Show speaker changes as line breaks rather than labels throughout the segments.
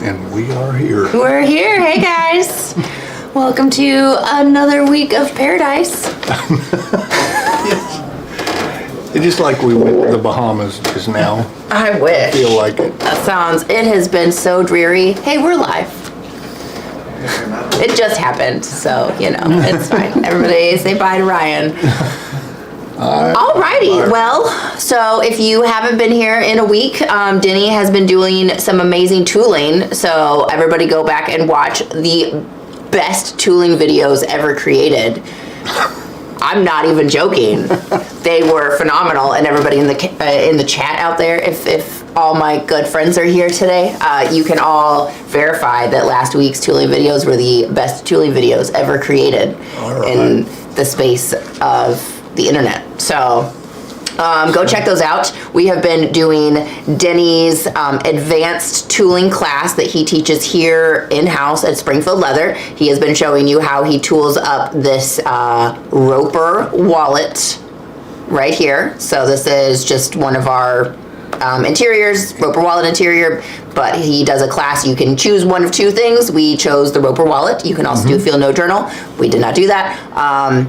And we are here.
We're here. Hey, guys. Welcome to another week of paradise.
It's just like we went to the Bahamas just now.
I wish.
I feel like it.
It has been so dreary. Hey, we're live. It just happened, so, it's fine. Everybody say bye to Ryan. Alrighty, well, so if you haven't been here in a week, Denny has been doing some amazing tooling, so everybody go back and watch the best tooling videos ever created. I'm not even joking. They were phenomenal, and everybody in the chat out there, if all my good friends are here today, you can all verify that last week's tooling videos were the best tooling videos ever created in the space of the internet. So go check those out. We have been doing Denny's advanced tooling class that he teaches here in-house at Springfield Leather. He has been showing you how he tools up this Roper wallet right here. So this is just one of our interiors, Roper wallet interior, but he does a class. You can choose one of two things. We chose the Roper wallet. You can also do Field Note Journal. We did not do that.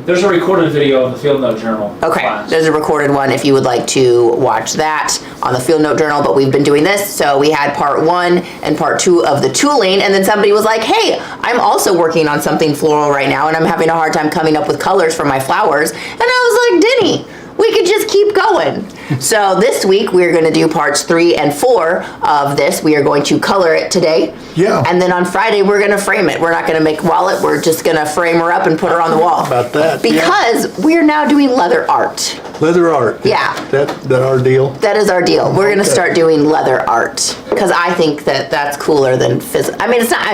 There's a recorded video of the Field Note Journal class.
There's a recorded one if you would like to watch that on the Field Note Journal, but we've been doing this. So we had part 1 and part 2 of the tooling, and then somebody was like, hey, I'm also working on something floral right now, and I'm having a hard time coming up with colors for my flowers. And I was like, Denny, we could just keep going. So this week we're going to do parts 3 and 4 of this. We are going to color it today.
Yeah.
And then on Friday we're going to frame it. We're not going to make wallet. We're just going to frame her up and put her on the wall.
About that.
Because we're now doing leather art.
Leather art.
Yeah.
That our deal?
That is our deal. We're going to start doing leather art because I think that that's cooler than physical. I mean, it's not.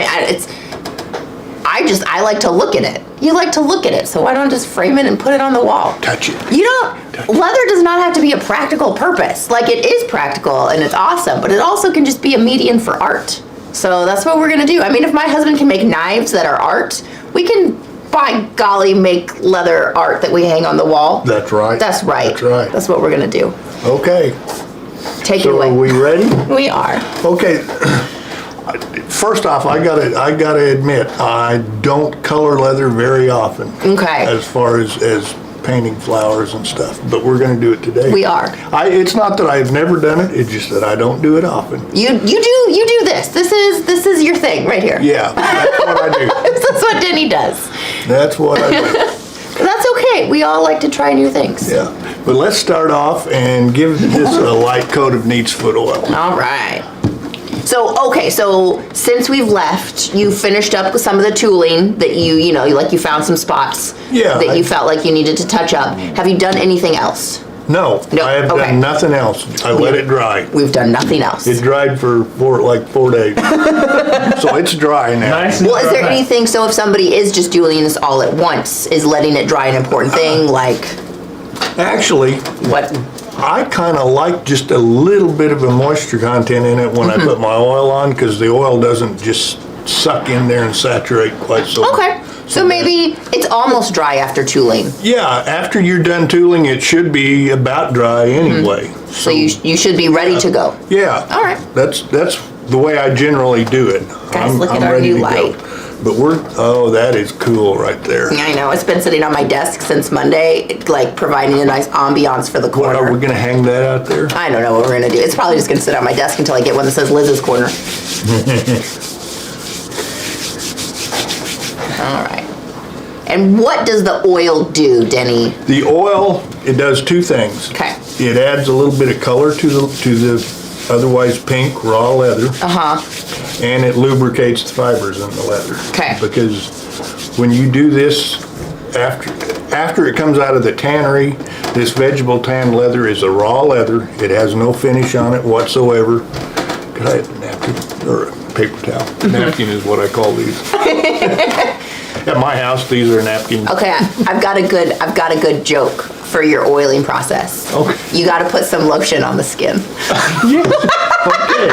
I like to look at it. You like to look at it, so why don't I just frame it and put it on the wall?
Touch it.
Leather does not have to be a practical purpose. Like, it is practical and it's awesome, but it also can just be a medium for art. So that's what we're gonna do. I mean, if my husband can make knives that are art, we can, by golly, make leather art that we hang on the wall.
That's right.
That's right.
That's right.
That's what we're gonna do.
Okay.
Take it away.
So are we ready?
We are.
Okay. First off, I gotta admit, I don't color leather very often.
Okay.
As far as painting flowers and stuff, but we're gonna do it today.
We are.
It's not that I've never done it. It's just that I don't do it often.
You do this. This is your thing right here.
Yeah, that's what I do.
That's what Denny does.
That's what I do.
That's okay. We all like to try new things.
Yeah, but let's start off and give this a light coat of neat's foot oil.
All right. So since we've left, you finished up with some of the tooling that you found some spots that you felt like you needed to touch up. Have you done anything else?
No, I have done nothing else. I let it dry.
We've done nothing else.
It dried for 4 days. So it's dry now.
Nice.
Well, is there anything, so if somebody is just doing this all at once, is letting it dry an important thing? Like,
actually,
what?
I kind of like just a little bit of a moisture content in it when I put my oil on, because the oil doesn't just suck in there and saturate quite so.
Okay. So maybe it's almost dry after tooling.
Yeah, after you're done tooling, it should be about dry anyway.
So you should be ready to go.
Yeah.
All right.
That's the way I generally do it.
Guys, look at
I'm
our
ready
new
to
light.
go. But that is cool right there.
I know, it's been sitting on my desk since Monday, like providing a nice ambiance for the corner.
Are we gonna hang that out there?
I don't know what we're gonna do. It's probably just gonna sit on my desk until I get one that says Liz's Corner. All right. And what does the oil do, Denny?
The oil, it does two things.
Okay.
It adds a little bit of color to the otherwise pink raw leather. And it lubricates the fibers in the leather.
Okay.
Because when you do this, after it comes out of the tannery, this vegetable tan leather is a raw leather. It has no finish on it whatsoever. Could I have a napkin or a paper towel? Napkin is what I call these. At my house, these are napkins.
Okay, I've got a good joke for your oiling process.
Okay.
You got to put some lotion on the skin.
Okay.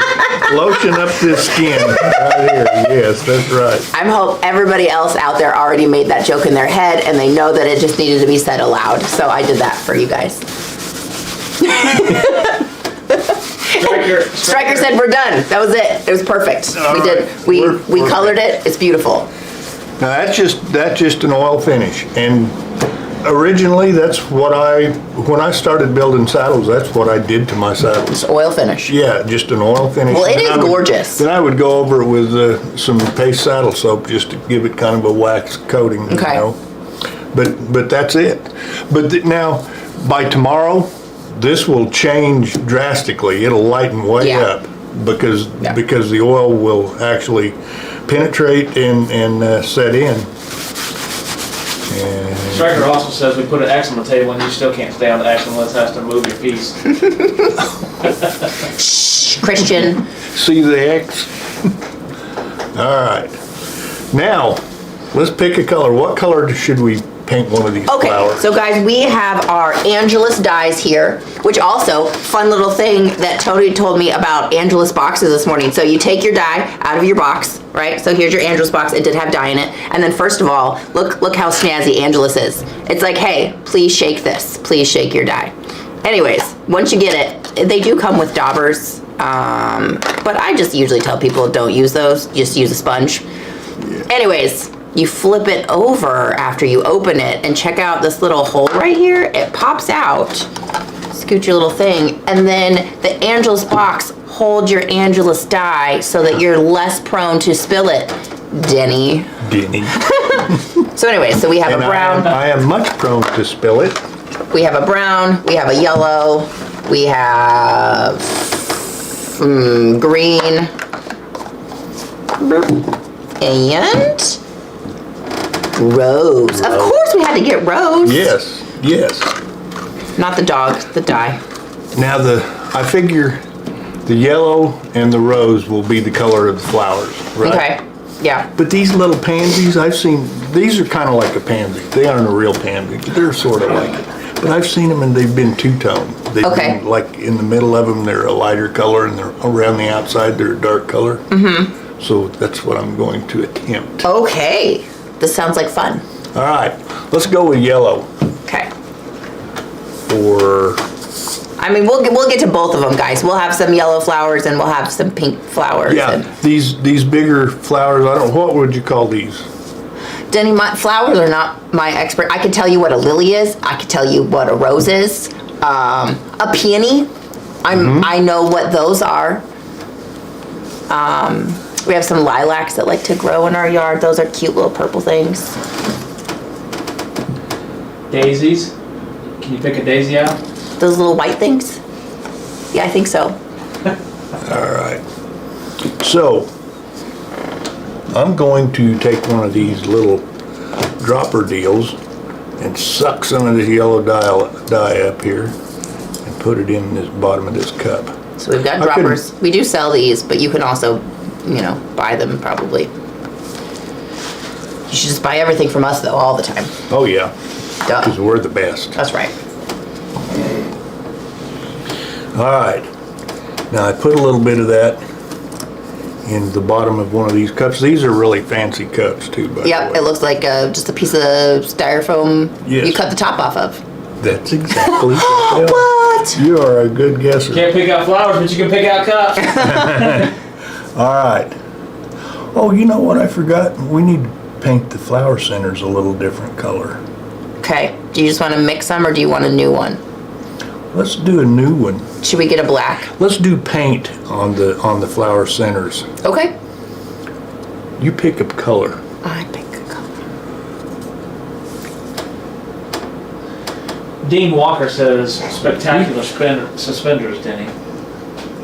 Lotion up this skin right here. Yes, that's right.
I hope everybody else out there already made that joke in their head and they know that it just needed to be said aloud. So I did that for you guys. Stryker said we're done. That was it. It was perfect. We colored it. It's beautiful.
Now that's just an oil finish, and originally that's what when I started building saddles, that's what I did to my saddles.
It's oil finish.
Yeah, just an oil finish.
Well, it is gorgeous.
Then I would go over it with some paste saddle soap just to give it kind of a wax coating,
okay.
You know. But that's it. But now, by tomorrow, this will change drastically. It'll lighten way up because the oil will actually penetrate and set in. And
Stryker also says we put an X on the table and you still can't stay on the X unless it has to move your piece.
Shh, Christian.
See the X? All right. Now, let's pick a color. What color should we paint one of these flowers?
So guys, we have our Angelus dies here, which also, fun little thing that Tony told me about Angelus boxes this morning. So you take your die out of your box, right? So here's your Angelus box. It did have dye in it. And then first of all, look how snazzy Angelus is. It's like, hey, please shake this. Please shake your die. Anyways, once you get it, they do come with daubers. But I just usually tell people don't use those. Just use a sponge. Yeah. Anyways, you flip it over after you open it and check out this little hole right here. It pops out. Scoot your little thing. And then the Angelus box holds your Angelus die so that you're less prone to spill it. Denny. So anyway, so we have a brown.
I am much prone to spill it.
We have a brown. We have a yellow. We have green. And rose. Of course we had to get rose.
Yes, yes.
Not the dog, the dye.
Now I figure the yellow and the rose will be the color of the flowers, right?
Okay, yeah.
But these little pansies, I've seen, these are kind of like a pansy. They aren't a real pansy, but they're sort of like it. But I've seen them and they've been two-tone. They've been like in the middle of them, they're a lighter color, and they're around the outside, they're a dark color. Mm-hmm. So that's what I'm going to attempt.
Okay, this sounds like fun.
All right, let's go with yellow.
Okay.
I
mean, we'll get to both of them, guys. We'll have some yellow flowers and we'll have some pink flowers.
Yeah, these bigger flowers, what would you call these?
Denny, flowers are not my expert. I can tell you what a lily is. I can tell you what a rose is. A peony, I know what those are. We have some lilacs that like to grow in our yard. Those are cute little purple things.
Daisies. Can you pick a daisy out?
Those little white things? Yeah, I think so.
All right. So, I'm going to take one of these little dropper deals and suck some of this yellow dye up here and put it in this bottom of this cup.
So we've got droppers. We do sell these, but you can also, buy them probably. You should just buy everything from us though, all the time.
Oh yeah.
Duh.
Because we're the best.
That's right.
All right. Now I put a little bit of that in the bottom of one of these cups. These are really fancy cups too, by the way.
It looks like just a piece of styrofoam you cut the top off of.
That's exactly
what?
You are a good guesser.
You can't pick out flowers, but you can pick out cups.
All right. Oh, you know what I forgot? We need to paint the flower centers a little different color.
Okay. Do you just want to mix them or do you want a new one?
Let's do a new one.
Should we get a black?
Let's do paint on the flower centers.
Okay.
You pick a color.
I pick a color.
Dean Walker says spectacular suspenders, Denny.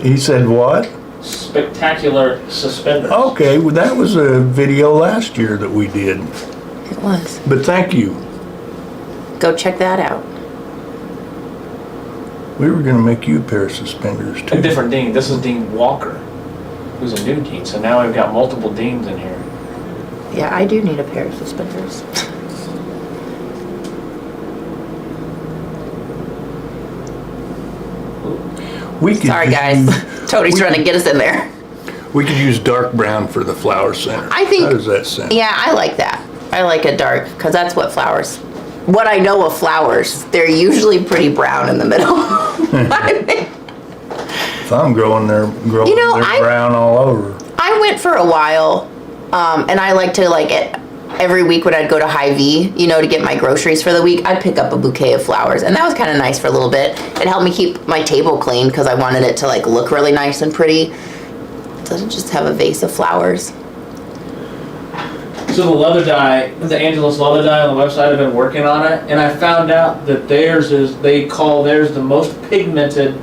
He said what?
Spectacular suspenders.
Okay, well that was a video last year that we did.
It was.
But thank you.
Go check that out.
We were going to make you a pair of suspenders too.
A different Dean. This is Dean Walker, who's a new Dean. So now we've got multiple Deans in here.
Yeah, I do need a pair of suspenders. Sorry guys, Tony's trying to get us in there.
We could use dark brown for the flower center.
I think.
How does that sound?
Yeah, I like that. I like a dark, because that's what flowers. What I know of flowers, they're usually pretty brown in the middle.
If I'm growing, they're brown all over.
I went for a while, and I like to every week when I'd go to Hy-Vee, to get my groceries for the week, I'd pick up a bouquet of flowers, and that was kind of nice for a little bit. It helped me keep my table clean because I wanted it to look really nice and pretty. It doesn't just have a vase of flowers.
So the leather dye, the Angelus leather dye on the website, I've been working on it, and I found out that they call theirs the most pigmented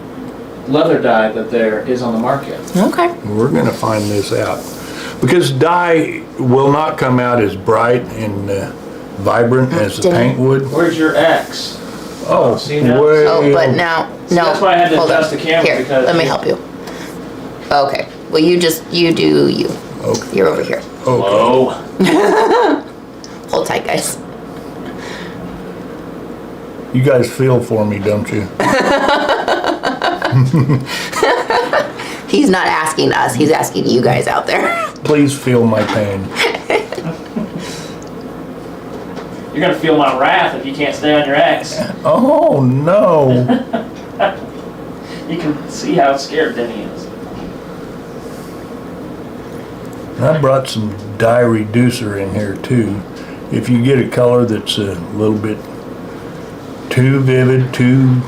leather dye that there is on the market.
Okay.
We're gonna find this out. Because dye will not come out as bright and vibrant as the paint would.
Where's your X?
Oh,
see now?
way
But now,
See,
no.
that's why I had to
hold
adjust
on.
the camera
Here,
because
let me help you. Okay. Well, you do you.
Okay.
You're over here.
Okay.
Whoa.
Hold tight, guys.
You guys feel for me, don't you?
He's not asking us, he's asking you guys out there.
Please feel my pain.
You're gonna feel my wrath if you can't stay on your X.
Oh, no.
You can see how scared Denny is.
I brought some dye reducer in here too. If you get a color that's a little bit too vivid, too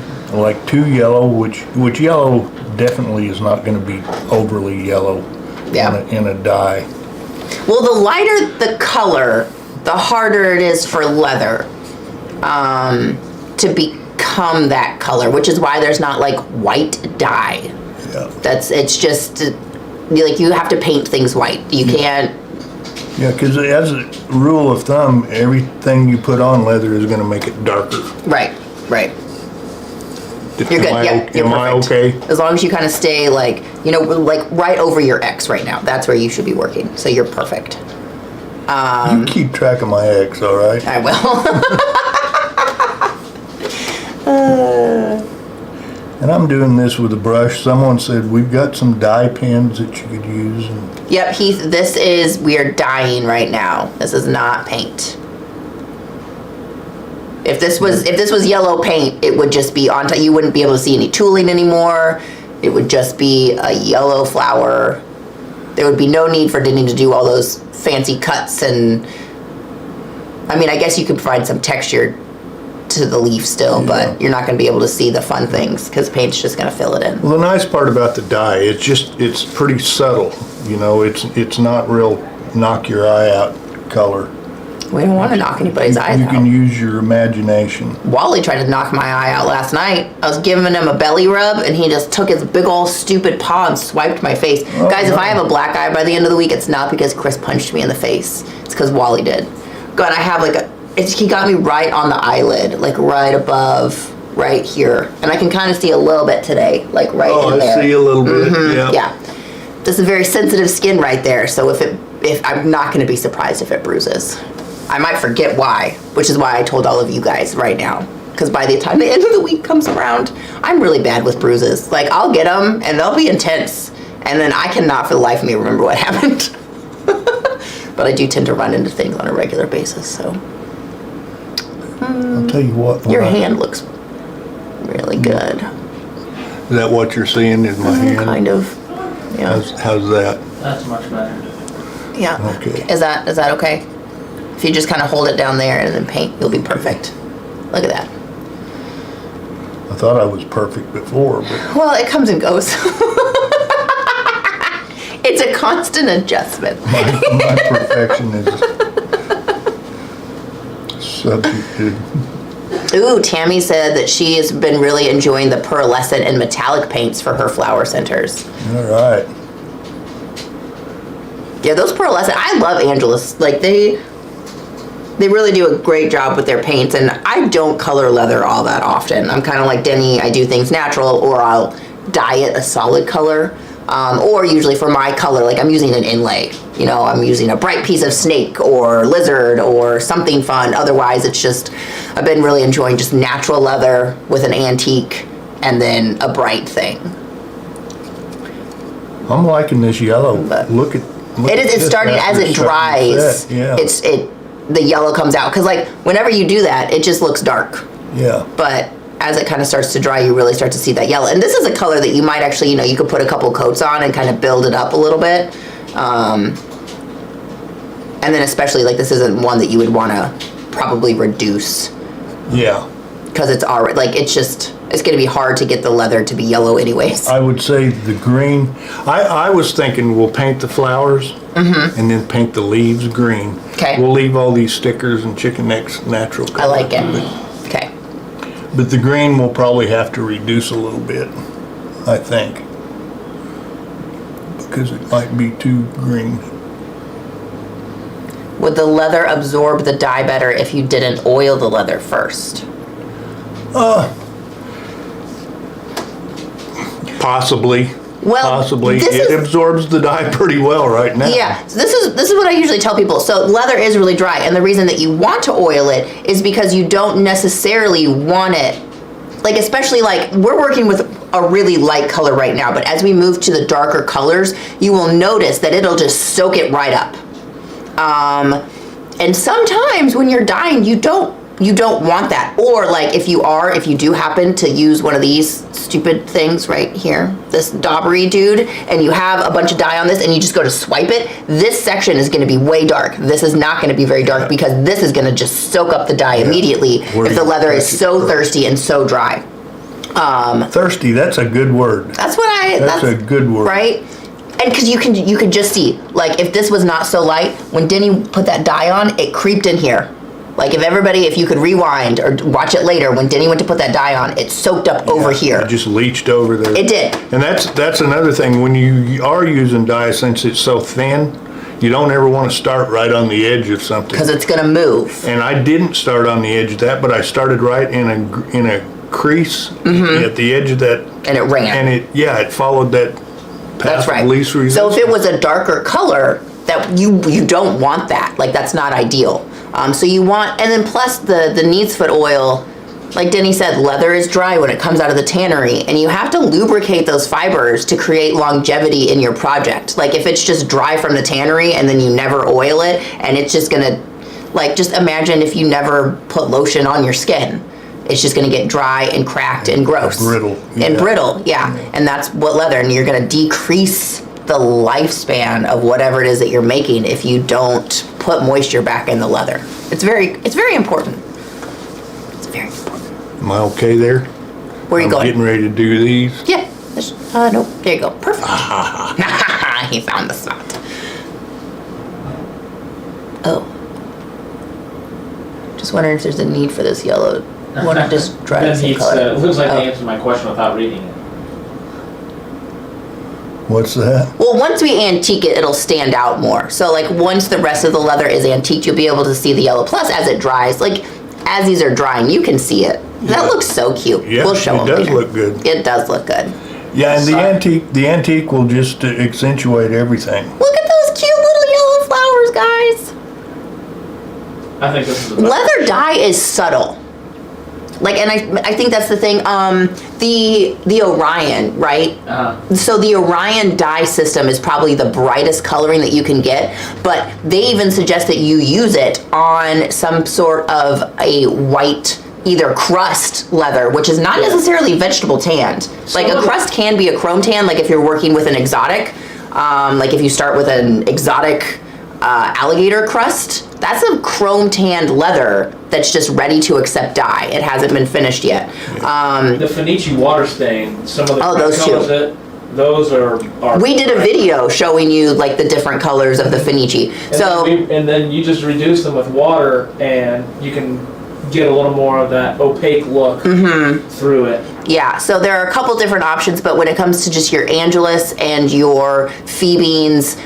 yellow, which yellow definitely is not going to be overly yellow in a dye.
Well, the lighter the color, the harder it is for leather to become that color, which is why there's not white dye.
Yeah.
It's just you have to paint things white. You can't.
Yeah, because as a rule of thumb, everything you put on leather is going to make it darker.
Right. You're good. You're
Am I okay?
As long as you kind of stay right over your X right now. That's where you should be working. So you're perfect.
You keep track of my X, all right?
I will.
And I'm doing this with a brush. Someone said we've got some dye pens that you could use.
Yep, Heath. We are dyeing right now. This is not paint. If this was yellow paint, it would just be on top. You wouldn't be able to see any tooling anymore. It would just be a yellow flower. There would be no need for Denny to do all those fancy cuts and. I mean, I guess you could provide some texture to the leaf still, but you're not going to be able to see the fun things because paint's just going to fill it in.
Well, the nice part about the dye, it's pretty subtle. It's not real knock your eye out color.
We don't want to knock anybody's eyes
You
out.
can use your imagination.
Wally tried to knock my eye out last night. I was giving him a belly rub, and he just took his big old stupid paw and swiped my face.
Oh,
Guys,
no.
if I have a black eye by the end of the week, it's not because Chris punched me in the face. It's because Wally did. God, I have he got me right on the eyelid, right above, right here. And I can kind of see a little bit today, in there.
Oh, I see a little bit,
Yeah. This is very sensitive skin right there, so if I'm not going to be surprised if it bruises. I might forget why, which is why I told all of you guys right now. Because by the time the end of the week comes around, I'm really bad with bruises. I'll get them, and they'll be intense. And then I cannot for the life of me remember what happened. But I do tend to run into things on a regular basis, so.
I'll tell you what.
Your hand looks really good.
Is that what you're seeing? Is my hand?
Kind of, yeah.
How's that?
That's much better.
Yeah.
Okay.
Is that okay? If you just kind of hold it down there and then paint, you'll be perfect. Look at that.
I thought I was perfect before, but
Well, it comes and goes. It's a constant adjustment.
my perfection is subject to.
Ooh, Tammy said that she has been really enjoying the pearlescent and metallic paints for her flower centers.
All right.
Yeah, those pearlescent, I love Angelus. They really do a great job with their paints, and I don't color leather all that often. I'm kind of like Denny, I do things natural, or I'll dye it a solid color. Or usually for my color, I'm using an inlay. I'm using a bright piece of snake or lizard or something fun. Otherwise, it's just, I've been really enjoying just natural leather with an antique and then a bright thing.
I'm liking this yellow.
But
Look at
it's starting as it dries.
Yeah.
The yellow comes out. Because whenever you do that, it just looks dark.
Yeah.
But as it kind of starts to dry, you really start to see that yellow. And this is a color that you might actually, you could put a couple coats on and kind of build it up a little bit. And then especially like this isn't one that you would want to probably reduce.
Yeah.
Because it's already, like, it's going to be hard to get the leather to be yellow anyways.
I would say the green, I was thinking we'll paint the flowers and then paint the leaves green.
Okay.
We'll leave all these stickers and chicken necks natural color.
I like it. Okay.
But the green will probably have to reduce a little bit, I think. Because it might be too green.
Would the leather absorb the dye better if you didn't oil the leather first?
Possibly.
Well,
Possibly.
this
It
is-
absorbs the dye pretty well right now.
Yeah, so this is what I usually tell people. So leather is really dry, and the reason that you want to oil it is because you don't necessarily want it, like especially like we're working with a really light color right now, but as we move to the darker colors, you will notice that it'll just soak it right up. And sometimes when you're dyeing, you don't want that. Or like if you do happen to use one of these stupid things right here, this daubery dude, and you have a bunch of dye on this and you just go to swipe it, this section is gonna be way dark. This is not gonna be very dark because this is gonna just soak up the dye immediately if the leather is so thirsty and so dry.
Thirsty, that's a good word.
That's what
That's a good word.
right? And because you could just see, like if this was not so light, when Denny put that dye on, it creeped in here. Like if you could rewind or watch it later, when Denny went to put that dye on, it soaked up over here.
It just leached over there.
It did.
And that's another thing, when you are using dye, since it's so thin, you don't ever want to start right on the edge of something.
Because it's gonna move.
And I didn't start on the edge of that, but I started right in a crease at the edge of that.
And it ran.
And it followed that
That's
path
right.
of least resistance.
So if it was a darker color, that you don't want that. Like that's not ideal. So you want, and then plus the neat's foot oil, like Denny said, leather is dry when it comes out of the tannery, and you have to lubricate those fibers to create longevity in your project. Like if it's just dry from the tannery and then you never oil it, and it's just gonna, like just imagine if you never put lotion on your skin. It's just gonna get dry and cracked and gross.
Brittle.
And brittle, yeah. And that's what leather, and you're gonna decrease the lifespan of whatever it is that you're making if you don't put moisture back in the leather. It's very important. It's very important.
Am I okay there?
Where are you
I'm
going?
getting ready to do these.
Yeah. Nope. There you go. Perfect. He found the spot. Oh. Just wondering if there's a need for this yellow. Want to just try the
Then
same
he
color?
said, it looks like
Oh.
they answered my question without reading it.
What's that?
Well, once we antique it, it'll stand out more. So like once the rest of the leather is antiqued, you'll be able to see the yellow. Plus as it dries, like as these are drying, you can see it. That looks so cute.
Yeah,
We'll show
it
them
does
later.
look good.
It does look good.
Yeah, and
Side-
the antique will just accentuate everything.
Look at those cute little yellow flowers, guys.
I think this is the best.
Leather dye is subtle. Like, and I think that's the thing. The Orion, right? So the Orion dye system is probably the brightest coloring that you can get, but they even suggest that you use it on some sort of a white, either crust leather, which is not necessarily vegetable tanned. Like a crust can be a chrome tan, like if you're working with an exotic, like if you start with an exotic alligator crust, that's a chrome tanned leather that's just ready to accept dye. It hasn't been finished yet.
The Fenici water stain, some of the
Oh, those
colors
two.
those are
We did a video showing you like the different colors of the Fenici. So
and then you just reduce them with water and you can get a little more of that opaque look through it.
yeah, so there are a couple different options, but when it comes to just your Angelus and your Phoebenes,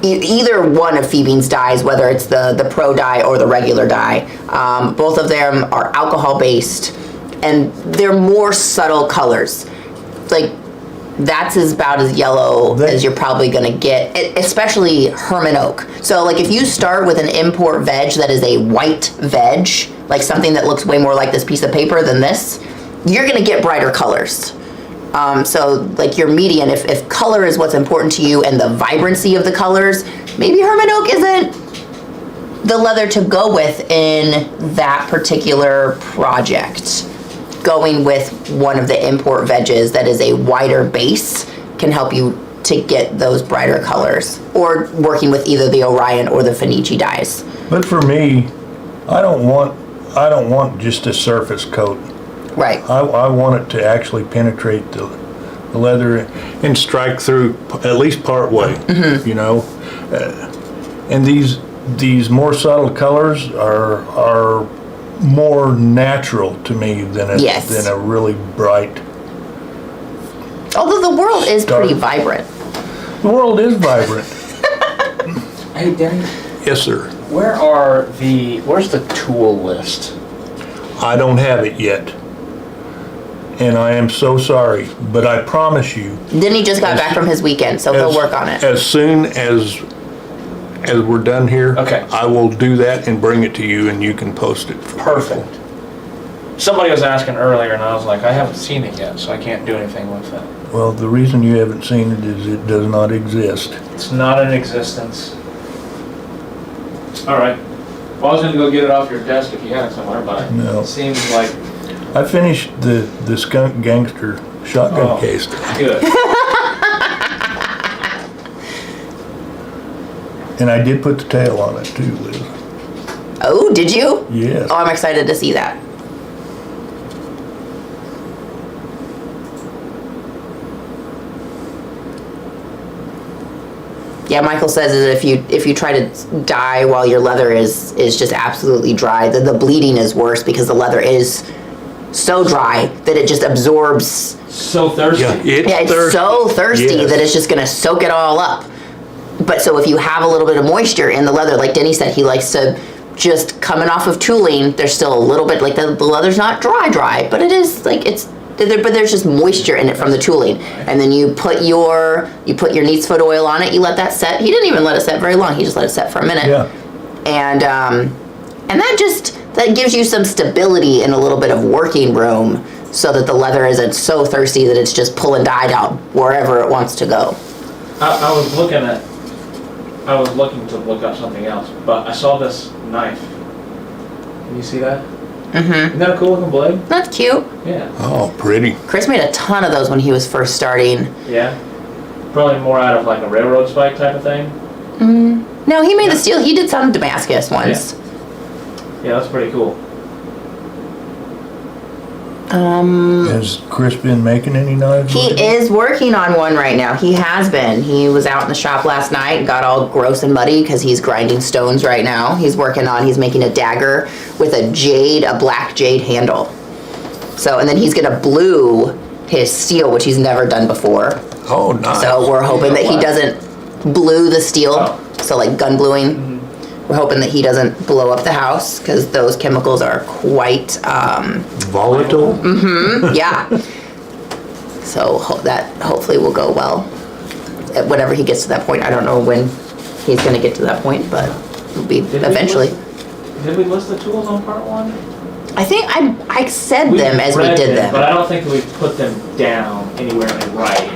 either one of Phoebene's dyes, whether it's the pro dye or the regular dye, both of them are alcohol based, and they're more subtle colors. Like that's about as yellow as you're probably gonna get, especially Herman Oak. So like if you start with an import veg that is a white veg, like something that looks way more like this piece of paper than this, you're gonna get brighter colors. So like your median, if color is what's important to you and the vibrancy of the colors, maybe Herman Oak isn't the leather to go with in that particular project. Going with one of the import veggies that is a wider base can help you to get those brighter colors, or working with either the Orion or the Fenici dyes.
But for me, I don't want just a surface coat.
Right.
I want it to actually penetrate the leather and strike through at least part way, you know. And these more subtle colors are more natural to me than a really bright.
Although the world is pretty vibrant.
The world is vibrant.
Hey, Denny.
Yes, sir.
Where's the tool list?
I don't have it yet. And I am so sorry, but I promise you.
Denny just got back from his weekend, so he'll work on it.
As soon as we're done here,
okay,
I will do that and bring it to you, and you can post it.
Perfect. Somebody was asking earlier, and I was like, I haven't seen it yet, so I can't do anything with it.
Well, the reason you haven't seen it is it does not exist.
It's not in existence. All right. Well, I was going to go get it off your desk if you had it somewhere, but
no.
It seems like...
I finished the Skunk Gangster shotgun case.
Good.
And I did put the tail on it too, Liz.
Oh, did you?
Yes.
Oh, I'm excited to see that. Yeah, Michael says that if you try to dye while your leather is just absolutely dry, then the bleeding is worse because the leather is so dry that it just absorbs.
So thirsty.
Yeah,
it's
thirsty.
so thirsty
Yes.
that it's just gonna soak it all up. But so if you have a little bit of moisture in the leather, like Denny said, he likes to just coming off of tooling, there's still a little bit, like the leather's not dry, but it is like but there's just moisture in it from the tooling. And then you put your neat's foot oil on it, you let that set. He didn't even let it set very long, he just let it set for a minute.
Yeah.
And that gives you some stability and a little bit of working room so that the leather isn't so thirsty that it's just pulling dye out wherever it wants to go.
I was looking to look up something else, but I saw this knife. Can you see that? Mm-hmm. Isn't that a cool looking blade?
That's cute.
Yeah.
Oh, pretty.
Chris made a ton of those when he was first starting.
Yeah. Probably more out of like a railroad spike type of thing.
No, he made the steel. He did some Damascus once.
Yeah, that's pretty cool.
Has Chris been making any knives?
He is working on one right now. He has been. He was out in the shop last night and got all gross and muddy because he's grinding stones right now. He's making a dagger with a black jade handle. So, and then he's gonna blue his steel, which he's never done before.
Oh, nice.
So we're hoping that he doesn't blue the steel. So like gun bluing. We're hoping that he doesn't blow up the house because those chemicals are quite
volatile.
Yeah. So that hopefully will go well. Whenever he gets to that point, I don't know when he's going to get to that point, but it'll be eventually.
Did we list the tools on part one?
I think I said them as we did them.
But I don't think we put them down anywhere in writing.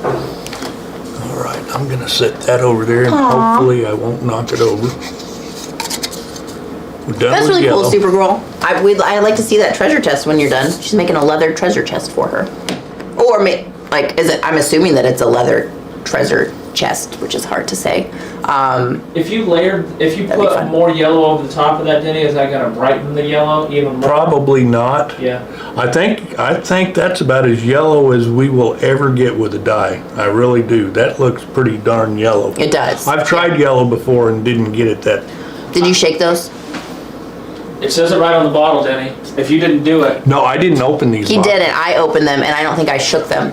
All right, I'm gonna set that over there, and hopefully I won't knock it over. We're done
That's
with
really
yellow.
cool, Supergirl. I'd like to see that treasure chest when you're done. She's making a leather treasure chest for her. Or I'm assuming that it's a leather treasure chest, which is hard to say.
If you put
fun.
more yellow over the top of that, Denny, is that gonna brighten the yellow even more?
Probably not.
Yeah.
I think that's about as yellow as we will ever get with a dye. I really do. That looks pretty darn yellow.
It does.
I've tried yellow before and didn't get it that.
Did you shake those?
It says it right on the bottle, Denny. If you didn't do it.
No, I didn't open these.
He
bottles.
didn't. I opened them, and I don't think I shook them.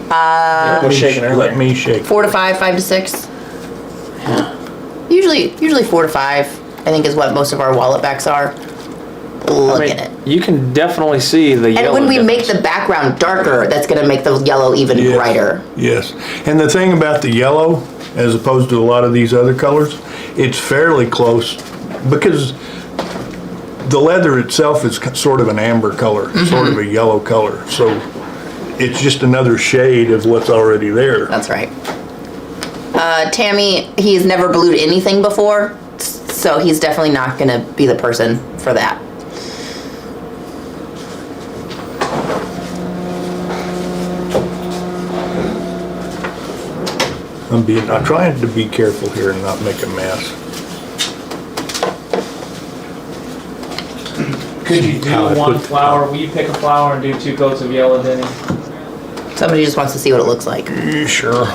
Let me shake.
4 to 5, 5 to 6. Usually 4 to 5, I think is what most of our wallet backs are. Look at it.
You can definitely see the yellow.
And when we make the background darker, that's going to make the yellow even brighter.
Yes. And the thing about the yellow, as opposed to a lot of these other colors, it's fairly close because the leather itself is sort of an amber color, sort of a yellow color. So it's just another shade of what's already there.
That's right. Tammy, he's never blued anything before, So he's definitely not going to be the person for that.
I'm trying to be careful here and not make a mess.
Could you do
How I
one
put-
flower? Will you pick a flower and do 2 coats of yellow, Denny?
Somebody just wants to see what it looks like.
Sure.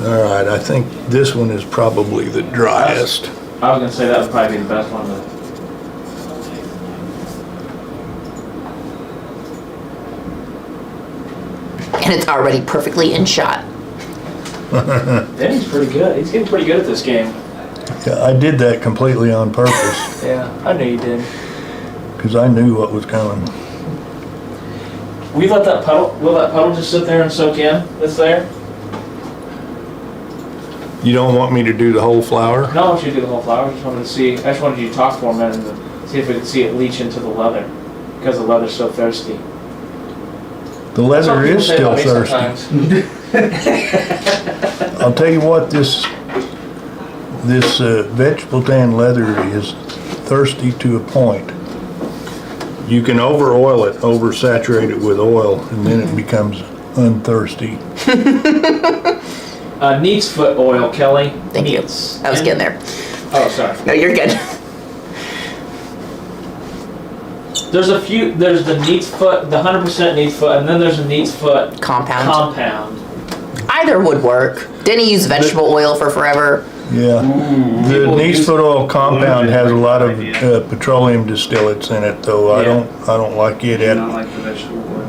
All right, I think this one is probably the driest.
I was gonna say that would probably be the best one.
And it's already perfectly in shot.
Denny's pretty good. He's getting pretty good at this game.
Yeah, I did that completely on purpose
Yeah, I knew you did.
because I knew what was coming.
We let that puddle. Will that puddle just sit there and soak in? That's there.
You don't want me to do the whole flower?
No, I want you to do the whole flower. I just wanted to see. I just wanted you to talk for a minute and see if we could see it leach into the leather because the leather's so thirsty.
The leather
Some people
is
say
still
about me
thirsty. I'll tell you what, this vegetable tan leather is thirsty to a point. You can over oil it, oversaturate it with oil, and then it becomes unthirsty.
Neat's foot oil, Kelly.
Thank you.
Neat's.
I was getting there.
Oh, sorry.
No, you're good.
There's a few. There's the Neat's foot, the 100% Neat's foot, and then there's a Neat's foot
Compound.
compound.
Either would work. Denny used vegetable oil for forever.
Yeah. The
People
Nice
use
Foot Oil compound
bit
has a
like
lot of
idea.
petroleum distillates in it, though.
Yeah.
I don't like it.
I don't like the vegetable oil.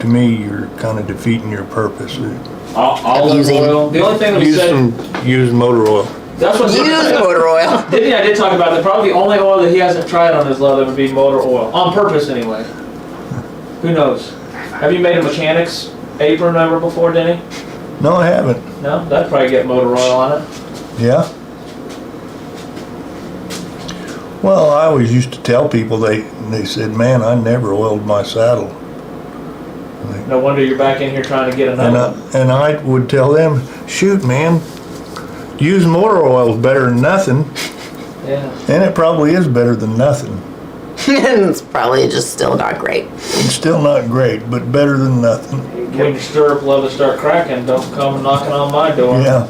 To me, you're kind of defeating your purpose.
Olive
Using-
oil. The only thing that we said.
Use motor oil.
That's what
Use motor oil.
Didn't I did talk about that. Probably the only oil that he hasn't tried on his leather would be motor oil. On purpose, anyway. Who knows? Have you made a mechanic's apron ever before, Denny?
No, I haven't.
No? That'd probably get motor oil on it.
Yeah. Well, I always used to tell people, they said, man, I never oiled my saddle.
No wonder you're back in here trying to get another one.
And I would tell them, shoot, man, use motor oil is better than nothing.
Yeah.
And it probably is better than nothing.
It's probably just still not great.
It's still not great, but better than nothing.
When your stirrup leather start cracking, don't come knocking on my door.
Yeah.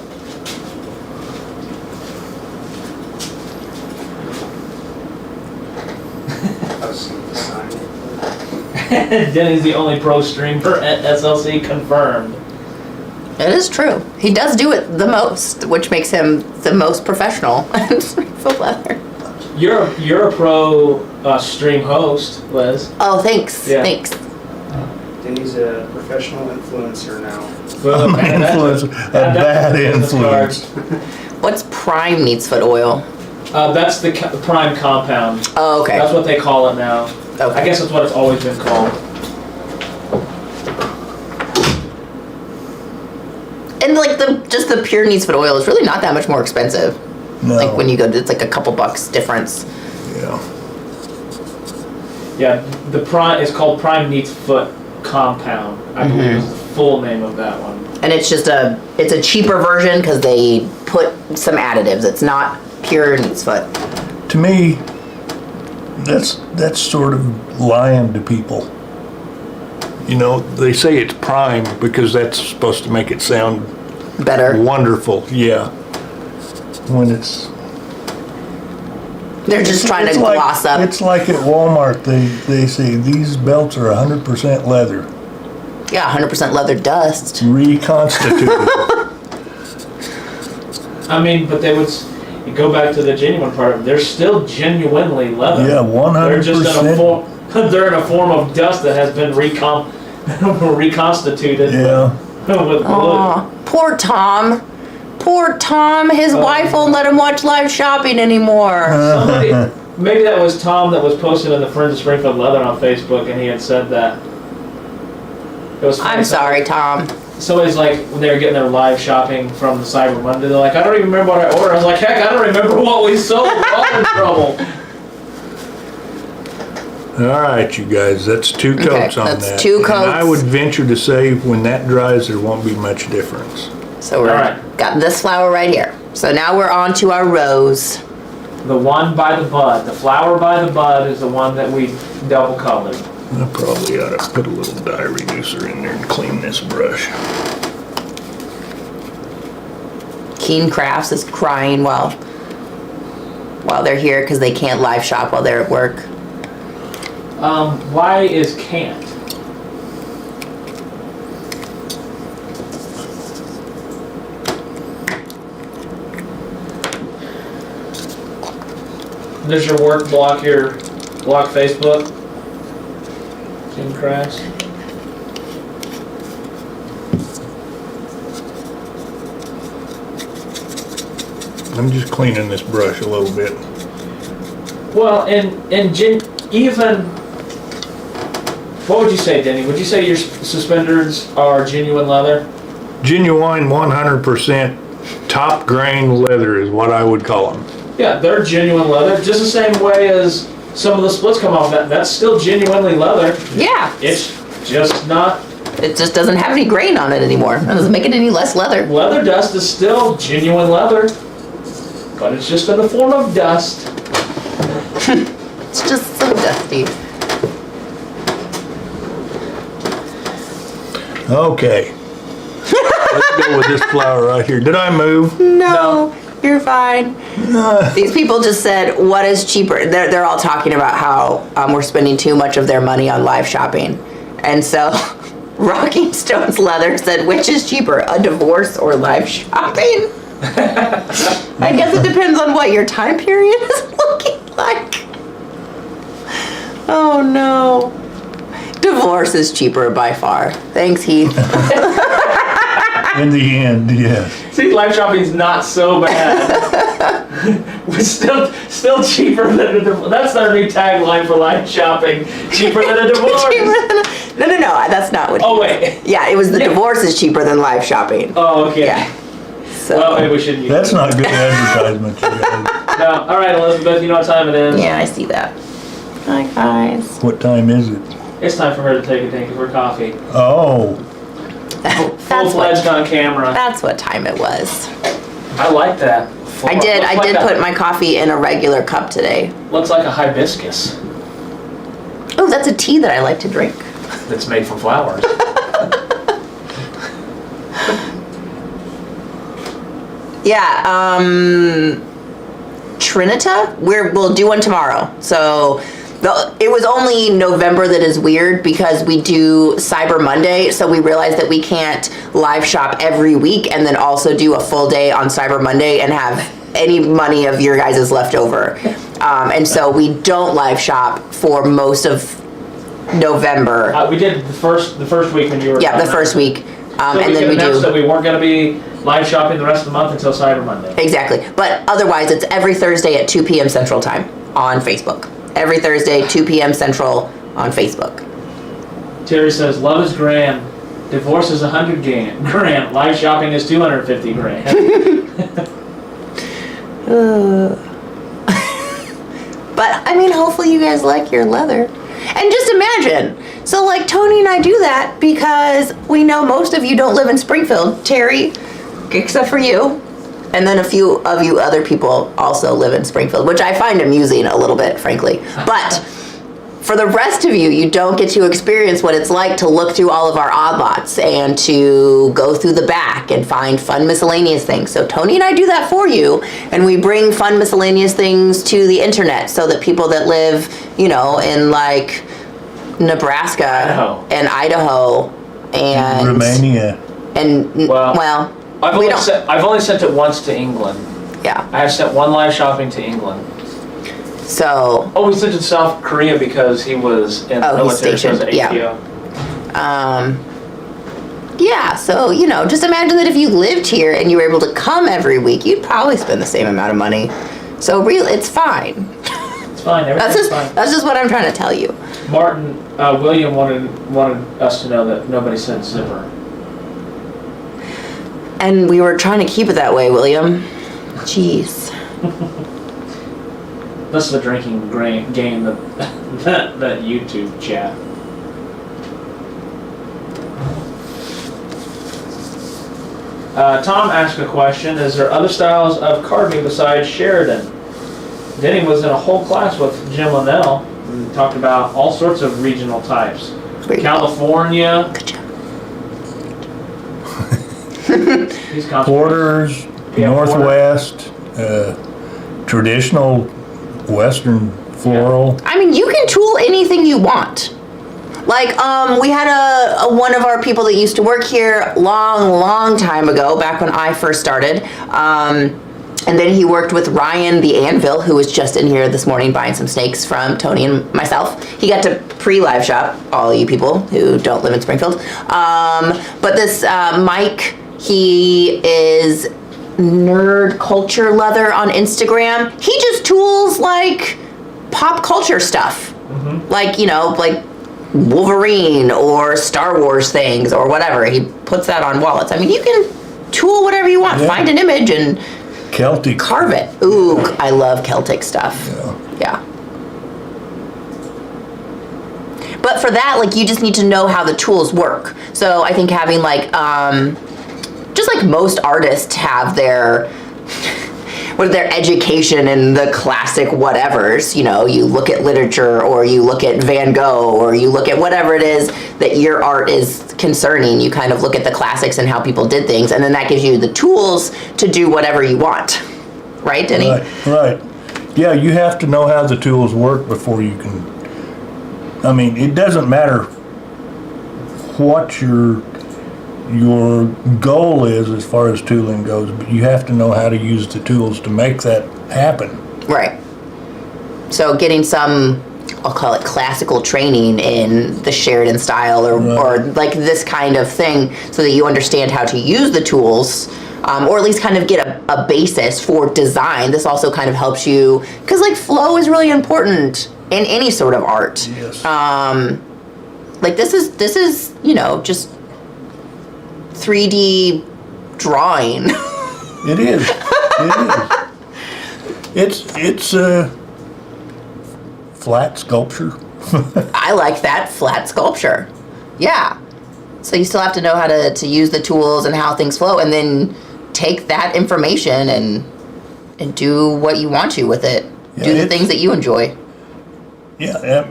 I was seeing the sign.
Denny's the only pro streamer at SLC confirmed.
It is true. He does do it the most, which makes him the most professional for leather.
You're a pro stream host, Liz.
Oh, thanks.
Yeah.
Thanks.
Denny's a professional influencer now.
Well, man, that's
A bad
business
influence.
card.
What's prime needs foot oil?
That's the prime compound.
Oh, okay.
That's what they call it now.
Okay.
I guess that's what it's always been called.
And like just the pure needs foot oil is really not that much more expensive.
No.
Like when you go to, it's like a couple bucks difference.
Yeah.
Yeah, the prime is called Prime Neat's Foot Compound. I believe is the full name of that one.
And it's a cheaper version because they put some additives. It's not pure needs foot.
To me, that's sort of lying to people. You know, they say it's prime because that's supposed to make it sound
Better.
wonderful. Yeah. When it's
They're just trying to
like,
gloss up.
It's like at Walmart, they say these belts are 100% leather,
Yeah, 100% leather dust.
reconstituted.
I mean, but they would you go back to the genuine part. They're still genuinely leather.
Yeah,
They're just in a
100%.
form. They're in a form of dust that has been reconstituted.
Yeah.
With glue.
Aw, poor Tom. Poor Tom. His wife won't let him watch live shopping anymore.
Somebody, maybe that was Tom that was posted in the Friends of Springfield Leather on Facebook, and he had said that. It was funny.
I'm sorry, Tom.
Somebody's like, when they were getting their live shopping from the Cyber Monday, they're like, I don't even remember what I ordered. I was like, heck, I don't remember what we sold. We're all in trouble.
All right, you guys, that's 2 coats on
that's
that.
2
And I
coats.
would venture to say when that dries, there won't be much difference.
So we're
All right.
got this flower right here. So now we're on to our rose.
The one by the bud, the flower by the bud is the one that we double colored.
I probably ought to put a little dye reducer in there and clean this brush.
Keen Crafts is crying while they're here because they can't live shop while they're at work.
Why is can't? Does your work block Facebook? Team Crafts?
I'm just cleaning this brush a little bit.
Well, even, what would you say, Denny? Would you say your suspenders are genuine leather?
Genuine 100% top grain leather is what I would call them.
Yeah, they're genuine leather, just the same way as some of the splits come off. That's still genuinely leather.
Yeah.
It's just not.
It just doesn't have any grain on it anymore. It doesn't make it any less leather.
Leather dust is still genuine leather, but it's just in the form of dust.
It's just so dusty.
Okay. Let's go with this flower right here. Did I move?
No, you're fine. These people just said, what is cheaper? They're all talking about how we're spending too much of their money on live shopping. And so Rocking Stones Leather said, which is cheaper, a divorce or live shopping? I guess it depends on what your time period is looking like. Oh no. Divorce is cheaper by far. Thanks, Heath.
In the end, yes.
See, live shopping's not so bad. It's still cheaper than a divorce. That's our new tagline for live shopping. Cheaper than a divorce.
No, that's not what.
Oh wait.
Yeah, it was the divorce is cheaper than live shopping.
Oh, okay.
Yeah. So.
Well, maybe we shouldn't use
That's
it.
not good advertisement, you guys.
No. All right, Elizabeth, you know what time it is.
Yeah, I see that. Hi guys.
What time is it?
It's time for her to take a drink of her coffee.
Oh,
Full-fledged on camera.
That's what time it was.
I like that.
I did put my coffee in a regular cup today.
Looks like a hibiscus
Oh, that's a tea that I like to drink.
that's made from flowers.
Yeah, Trinita, we'll do one tomorrow. So it was only November that is weird because we do Cyber Monday, so we realized that we can't live shop every week and then also do a full day on Cyber Monday and have any money of your guys' left over. And so we don't live shop for most of November.
We did the first week when you were.
Yeah, the first week.
So
And then we
announced that
do.
we weren't going to be live shopping the rest of the month until Cyber Monday.
Exactly. But otherwise, it's every Thursday at 2 p.m. Central Time on Facebook. Every Thursday, 2 p.m. Central on Facebook.
Terry says, "Love is grand. Divorce is 100 grand. Live shopping is 250 grand."
But, I mean, hopefully you guys like your leather. And just imagine. So, like, Tony and I do that because we know most of you don't live in Springfield. Terry, except for you. And then a few of you other people also live in Springfield, which I find amusing a little bit, frankly. But for the rest of you, you don't get to experience what it's like to look through all of our odd lots and to go through the back and find fun miscellaneous things. So Tony and I do that for you, and we bring fun miscellaneous things to the internet so that people that live, you know, in like Nebraska and Idaho and
Romania.
and well,
I've
we
only,
don't.
I've only sent it once to England.
Yeah.
I have sent one live shopping to England.
So.
Oh, we sent it to South Korea because he was in the
Oh, he's
military, so it was
stationed,
ATO.
Yeah, so, you know, just imagine that if you lived here and you were able to come every week, you'd probably spend the same amount of money. So really, it's fine.
It's fine. Everything's fine.
That's just what I'm trying to tell you.
William wanted us to know that nobody said zipper.
And we were trying to keep it that way, William. Jeez.
This is the drinking game that YouTube chat. Tom asked a question, is there other styles of carving besides Sheridan? Denny was in a whole class with Jim Linnell and talked about all sorts of regional types. California.
Good job.
He's concentrating.
Porters,
Yeah,
Northwest, traditional Western floral.
I mean, you can tool anything you want. Like, we had a one of our people that used to work here long time ago, back when I first started. And then he worked with Ryan the Anvil, who was just in here this morning buying some snakes from Tony and myself. He got to pre-live shop, all you people who don't live in Springfield. But this Mike, he is Nerd Culture Leather on Instagram. He just tools like pop culture stuff. Like, you know, like Wolverine or Star Wars things or whatever. He puts that on wallets. I mean, you can tool whatever you want.
Yeah.
Find an image and
Celtic.
carve it. Ooh, I love Celtic stuff. Yeah. But for that, like, you just need to know how the tools work. So I think having like, just like most artists have their, with their education in the classic whatevers, you know, you look at literature or you look at Van Gogh or you look at whatever it is that your art is concerning, you kind of look at the classics and how people did things, and then that gives you the tools to do whatever you want. Right, Denny?
Right. Yeah, you have to know how the tools work before you can, I mean, it doesn't matter what your goal is as far as tooling goes, but you have to know how to use the tools to make that happen.
Right. So getting some, I'll call it classical training in the Sheridan-Style or like this kind of thing, so that you understand how to use the tools, or at least kind of get a basis for design. This also kind of helps you, because like flow is really important in any sort of art.
Yes.
Like this is, you know, just 3D drawing.
It is. It's a flat sculpture.
I like that, flat sculpture. Yeah. So you still have to know how to use the tools and how things flow, and then take that information and do what you want to with it.
Yeah,
do the things that you enjoy.
Yeah,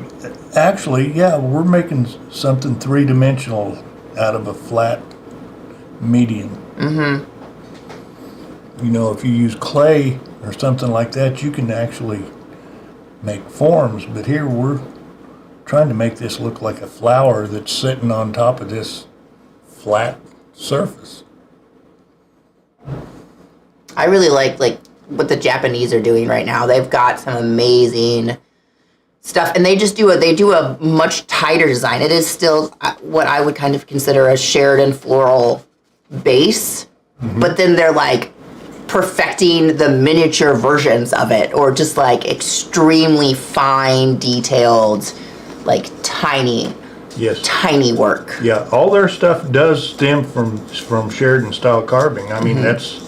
actually, yeah, we're making something three-dimensional out of a flat medium. You know, if you use clay or something like that, you can actually make forms, but here we're trying to make this look like a flower that's sitting on top of this flat surface.
I really like what the Japanese are doing right now. They've got some amazing stuff, and they do a much tighter design. It is still what I would kind of consider a Sheridan floral base, but then they're like perfecting the miniature versions of it, or just like extremely fine, detailed, like tiny work.
Yeah, all their stuff does stem from Sheridan-Style carving. I mean, that's...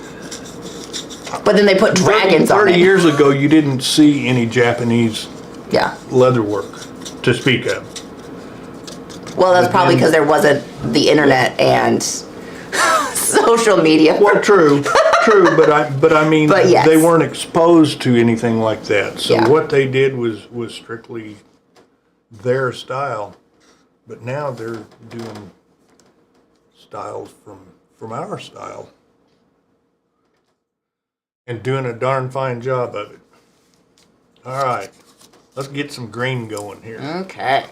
But then they put dragons on
30
it.
years ago, you didn't see any Japanese
Yeah.
leather work to speak of.
Well, that's probably because there wasn't the internet and social media.
Well, true, but I mean,
But yes.
they weren't exposed to anything like that. So
Yeah.
what they did was strictly their style. But now they're doing styles from our style, and doing a darn fine job of it. All right, let's get some green going here.
Okay.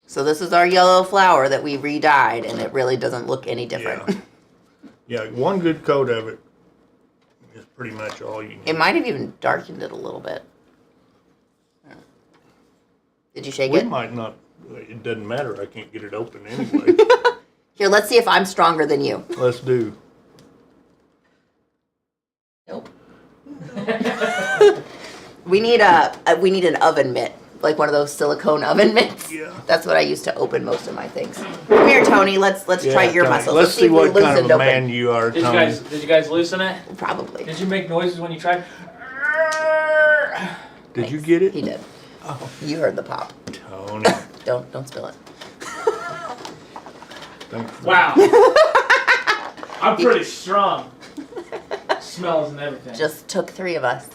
So this is our yellow flower that we re-dyed, and it really doesn't look any different.
Yeah, one good coat of it is pretty much all you need.
It might have even darkened it a little bit. Did you shake
We
it?
might not, it doesn't matter, I can't get it open anyway.
Here, let's see if I'm stronger than you.
Let's do.
Nope. We need an oven mitt, like one of those silicone oven mitts.
Yeah.
That's what I use to open most of my things. Come here, Tony. Let's try your
Tony,
muscles.
Let's see
if we
what kind of
loosened
a
open.
man you are,
Did
Tony.
you guys loosen it?
Probably.
Did you make noises when you tried?
Did you get it?
He did. Oh, you heard the pop.
Tony.
Don't spill it.
Thanks.
Wow. I'm pretty strong. Smells and everything.
Just took 3 of us.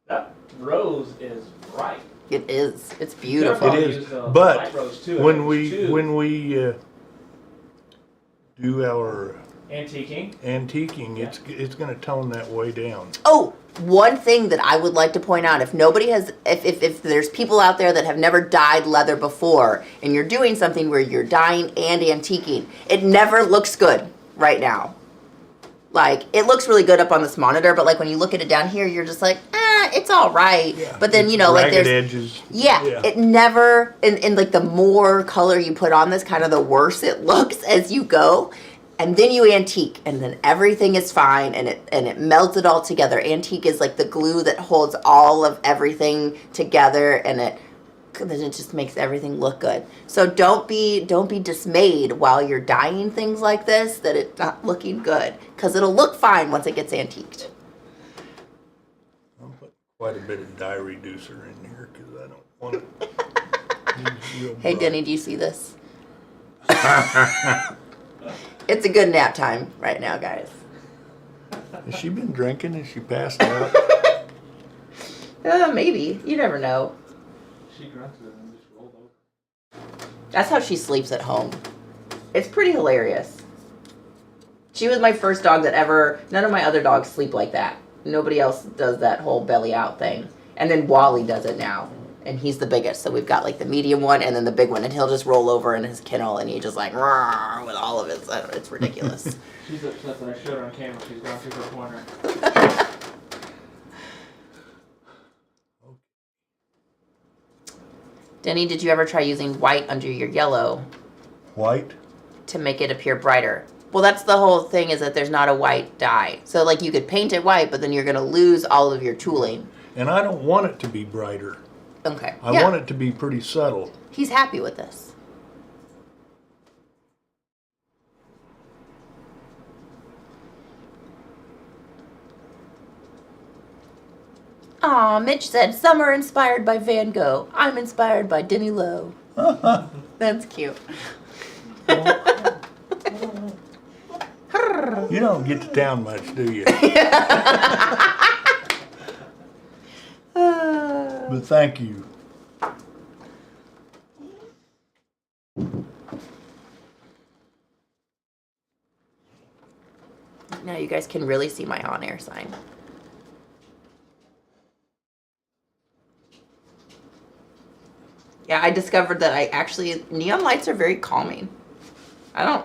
That rose is bright.
It is. It's beautiful.
It is, but when we do our
antiquing,
it's going to tone that way down.
Oh, one thing that I would like to point out, if nobody has, if there's people out there that have never dyed leather before, and you're doing something where you're dyeing and antiquing, it never looks good right now. Like, it looks really good up on this monitor, but like when you look at it down here, you're just like, it's all right.
Yeah,
but then, you know, like there's
edges.
Yeah, it never, and like the more color you put on this, kind of the worse it looks as you go. And then you antique, and then everything is fine, and it melts it all together. Antique is like the glue that holds all of everything together, and then it just makes everything look good. So don't be dismayed while you're dyeing things like this that it's not looking good, because it'll look fine once it gets antiqued.
I'll put quite a bit of dye reducer in here because I don't want it.
Hey, Denny, do you see this? It's a good nap time right now, guys.
Has she been drinking? Has she passed out?
Maybe. You never know.
she grunted and just rolled over.
That's how she sleeps at home. It's pretty hilarious. She was my first dog that ever, none of my other dogs sleep like that. Nobody else does that whole belly out thing. And then Wally does it now. And he's the biggest. So we've got like the medium one and then the big one. And he'll just roll over in his kennel and he just like, "Rawr," with all of his, it's ridiculous.
She's upset that I showed her on camera. She's gone through her corner.
Denny, did you ever try using white under your yellow?
White?
To make it appear brighter? Well, that's the whole thing, is that there's not a white dye. So like you could paint it white, but then you're going to lose all of your tooling.
And I don't want it to be brighter.
Okay.
I want it to be pretty subtle.
He's happy with this. Aw, Mitch said, "Some are inspired by Van Gogh. I'm inspired by Denny Lowe." That's cute.
You don't get to town much, do you? But thank you.
Now you guys can really see my on-air sign. Yeah, I discovered that neon lights are very calming. It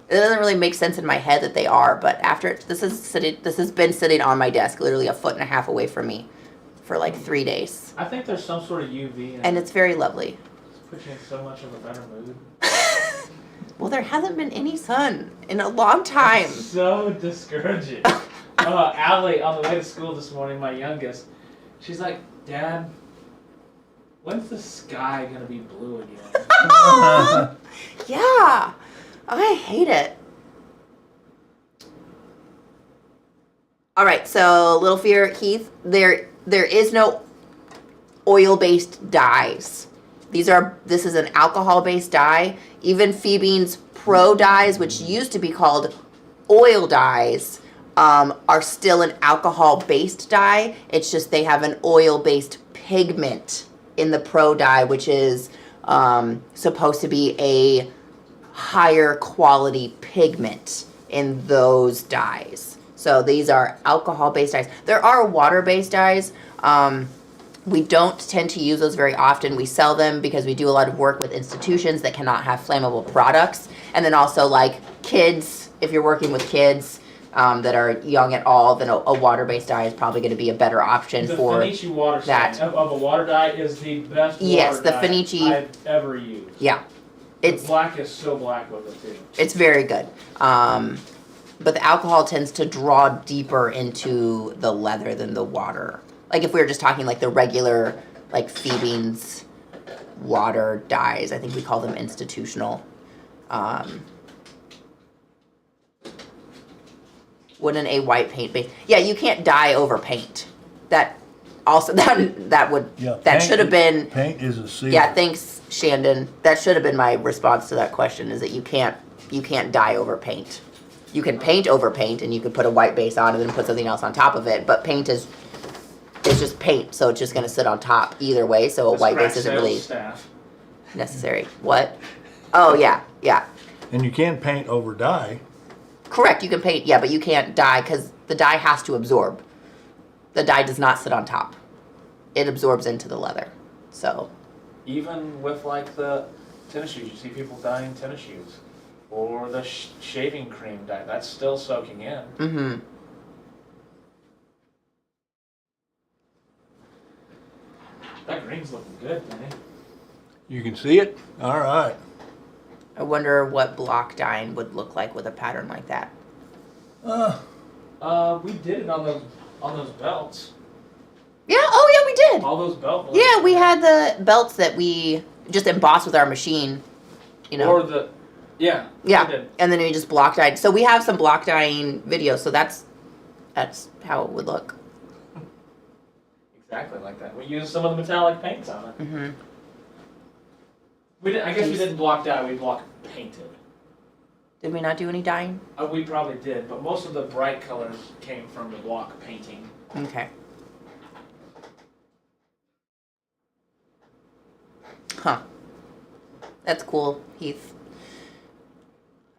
doesn't really make sense in my head that they are, but after this has been sitting on my desk literally 1.5 feet away from me for like 3 days.
I think there's some sort of UV in
And
it.
it's very lovely.
It's puts you in so much of a better mood.
Well, there hasn't been any sun in a long time.
So discouraging. Allie, on the way to school this morning, my youngest, she's like, "Dad, when's the sky gonna be blue again?"
Yeah, I hate it. All right, so Little Fear, Heath, there is no oil-based dyes. This is an alcohol-based dye. Even Phoebe's Pro dyes, which used to be called oil dyes, are still an alcohol-based dye. It's just they have an oil-based pigment in the Pro dye, which is supposed to be a higher quality pigment in those dyes. So these are alcohol-based dyes. There are water-based dyes. We don't tend to use those very often. We sell them because we do a lot of work with institutions that cannot have flammable products. And then also like kids, if you're working with kids that are young at all, then a water-based dye is probably going to be a better option for
the Fenici water
that.
stain of a water dye is the best
Yes,
water
the
dye
Fenici.
I've ever used.
Yeah.
The black is so black with it too.
It's very good. But the alcohol tends to draw deeper into the leather than the water. Like if we were just talking like the regular, like Phoebe's water dyes, I think we call them institutional. Wouldn't a white paint base? Yeah, you can't dye over paint. That also that
Yeah,
should have been.
Paint is a seal.
Yeah, thanks Shandon, that should have been my response to that question, is that you can't dye over paint. You can paint over paint, and you could put a white base on and then put something else on top of it, but paint is just paint, so it's just going to sit on top either way, so a white base isn't really necessary. What? Oh, yeah.
And you can paint over dye.
Correct, you can paint, yeah, but you can't dye, because the dye has to absorb. The dye does not sit on top. It absorbs into the leather, so.
Even with like the tennis shoes, you see people dyeing tennis shoes. Or the shaving cream dye, that's still soaking in.
Mm-hmm.
That green's looking good, Denny.
You can see it? All right.
I wonder what block dyeing would look like with a pattern like that.
We did it on those belts.
Yeah, oh yeah, we did.
All those belts.
Yeah, we had the belts that we just embossed with our machine, you know.
Or the, yeah.
Yeah, and then we just block dyed. So we have some block dyeing videos, so that's how it would look.
Exactly like that. We used some of the metallic paints on it.
Mm-hmm.
I guess we didn't block dye, we block painted.
Did we not do any dyeing?
We probably did, but most of the bright colors came from the block painting.
Okay. Huh. That's cool, Heath.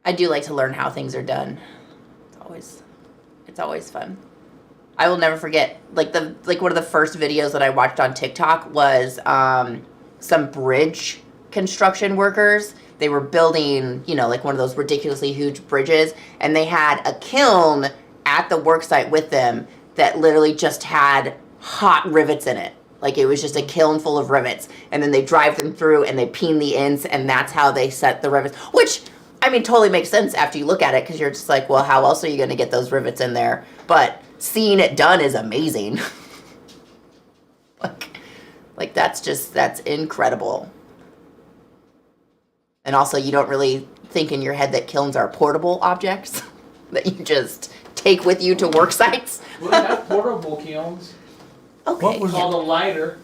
I do like to learn how things are done. It's always fun. I will never forget, like one of the first videos that I watched on TikTok was some bridge construction workers. They were building, like one of those ridiculously huge bridges, and they had a kiln at the work site with them that literally just had hot rivets in it. Like it was just a kiln full of rivets, and then they drive them through and they peen the ends, and that's how they set the rivets, which, I mean, totally makes sense after you look at it, because you're just like, well, how else are you going to get those rivets in there? But seeing it done is amazing. like that's incredible. And also, you don't really think in your head that kilns are portable objects that you just take with you to work sites.
We have portable kilns.
Okay.
What was
Called a lighter.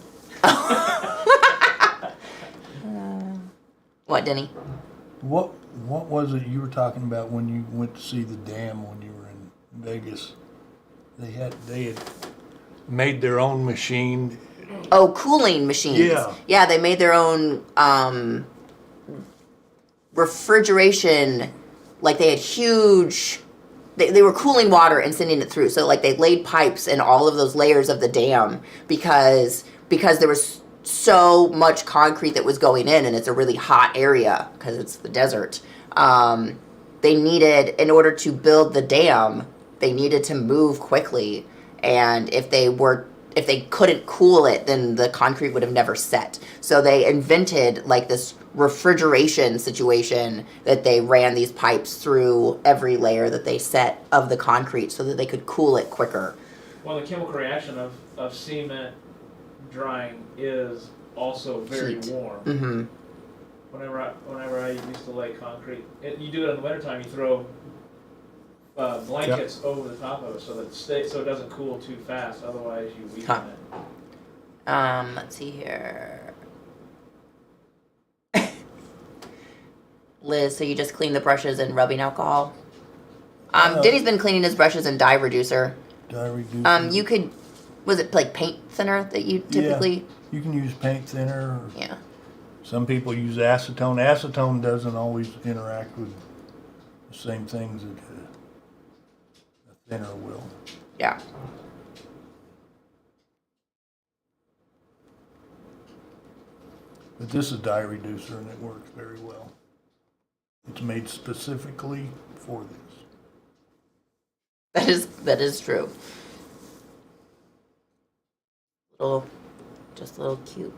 What, Denny?
What was it you were talking about when you went to see the dam when you were in Vegas? They had made their own machine.
Oh, cooling machines.
Yeah.
Yeah, they made their own refrigeration. Like they had huge. They were cooling water and sending it through. So like they laid pipes in all of those layers of the dam because there was so much concrete that was going in, and it's a really hot area because it's the desert. They needed, in order to build the dam, they needed to move quickly, and if they couldn't cool it, then the concrete would have never set. So they invented like this refrigeration situation that they ran these pipes through every layer that they set of the concrete so that they could cool it quicker.
Well, the chemical reaction of cement drying is also very
Heat.
warm.
Mm-hmm.
Whenever I used to lay concrete, you do it in the wintertime, you throw blankets over the top of it so that it doesn't cool too fast. Otherwise, you weaken it.
Let's see here. Liz, so you just clean the brushes in rubbing alcohol? Denny's been cleaning his brushes in dye reducer.
Dye reducer.
You could, was it like paint thinner that you typically?
Yeah, you can use paint thinner.
Yeah.
Some people use acetone. Acetone doesn't always interact with the same things that a thinner will.
Yeah.
But this is dye reducer, and it works very well. It's made specifically for this.
That is true. Little cute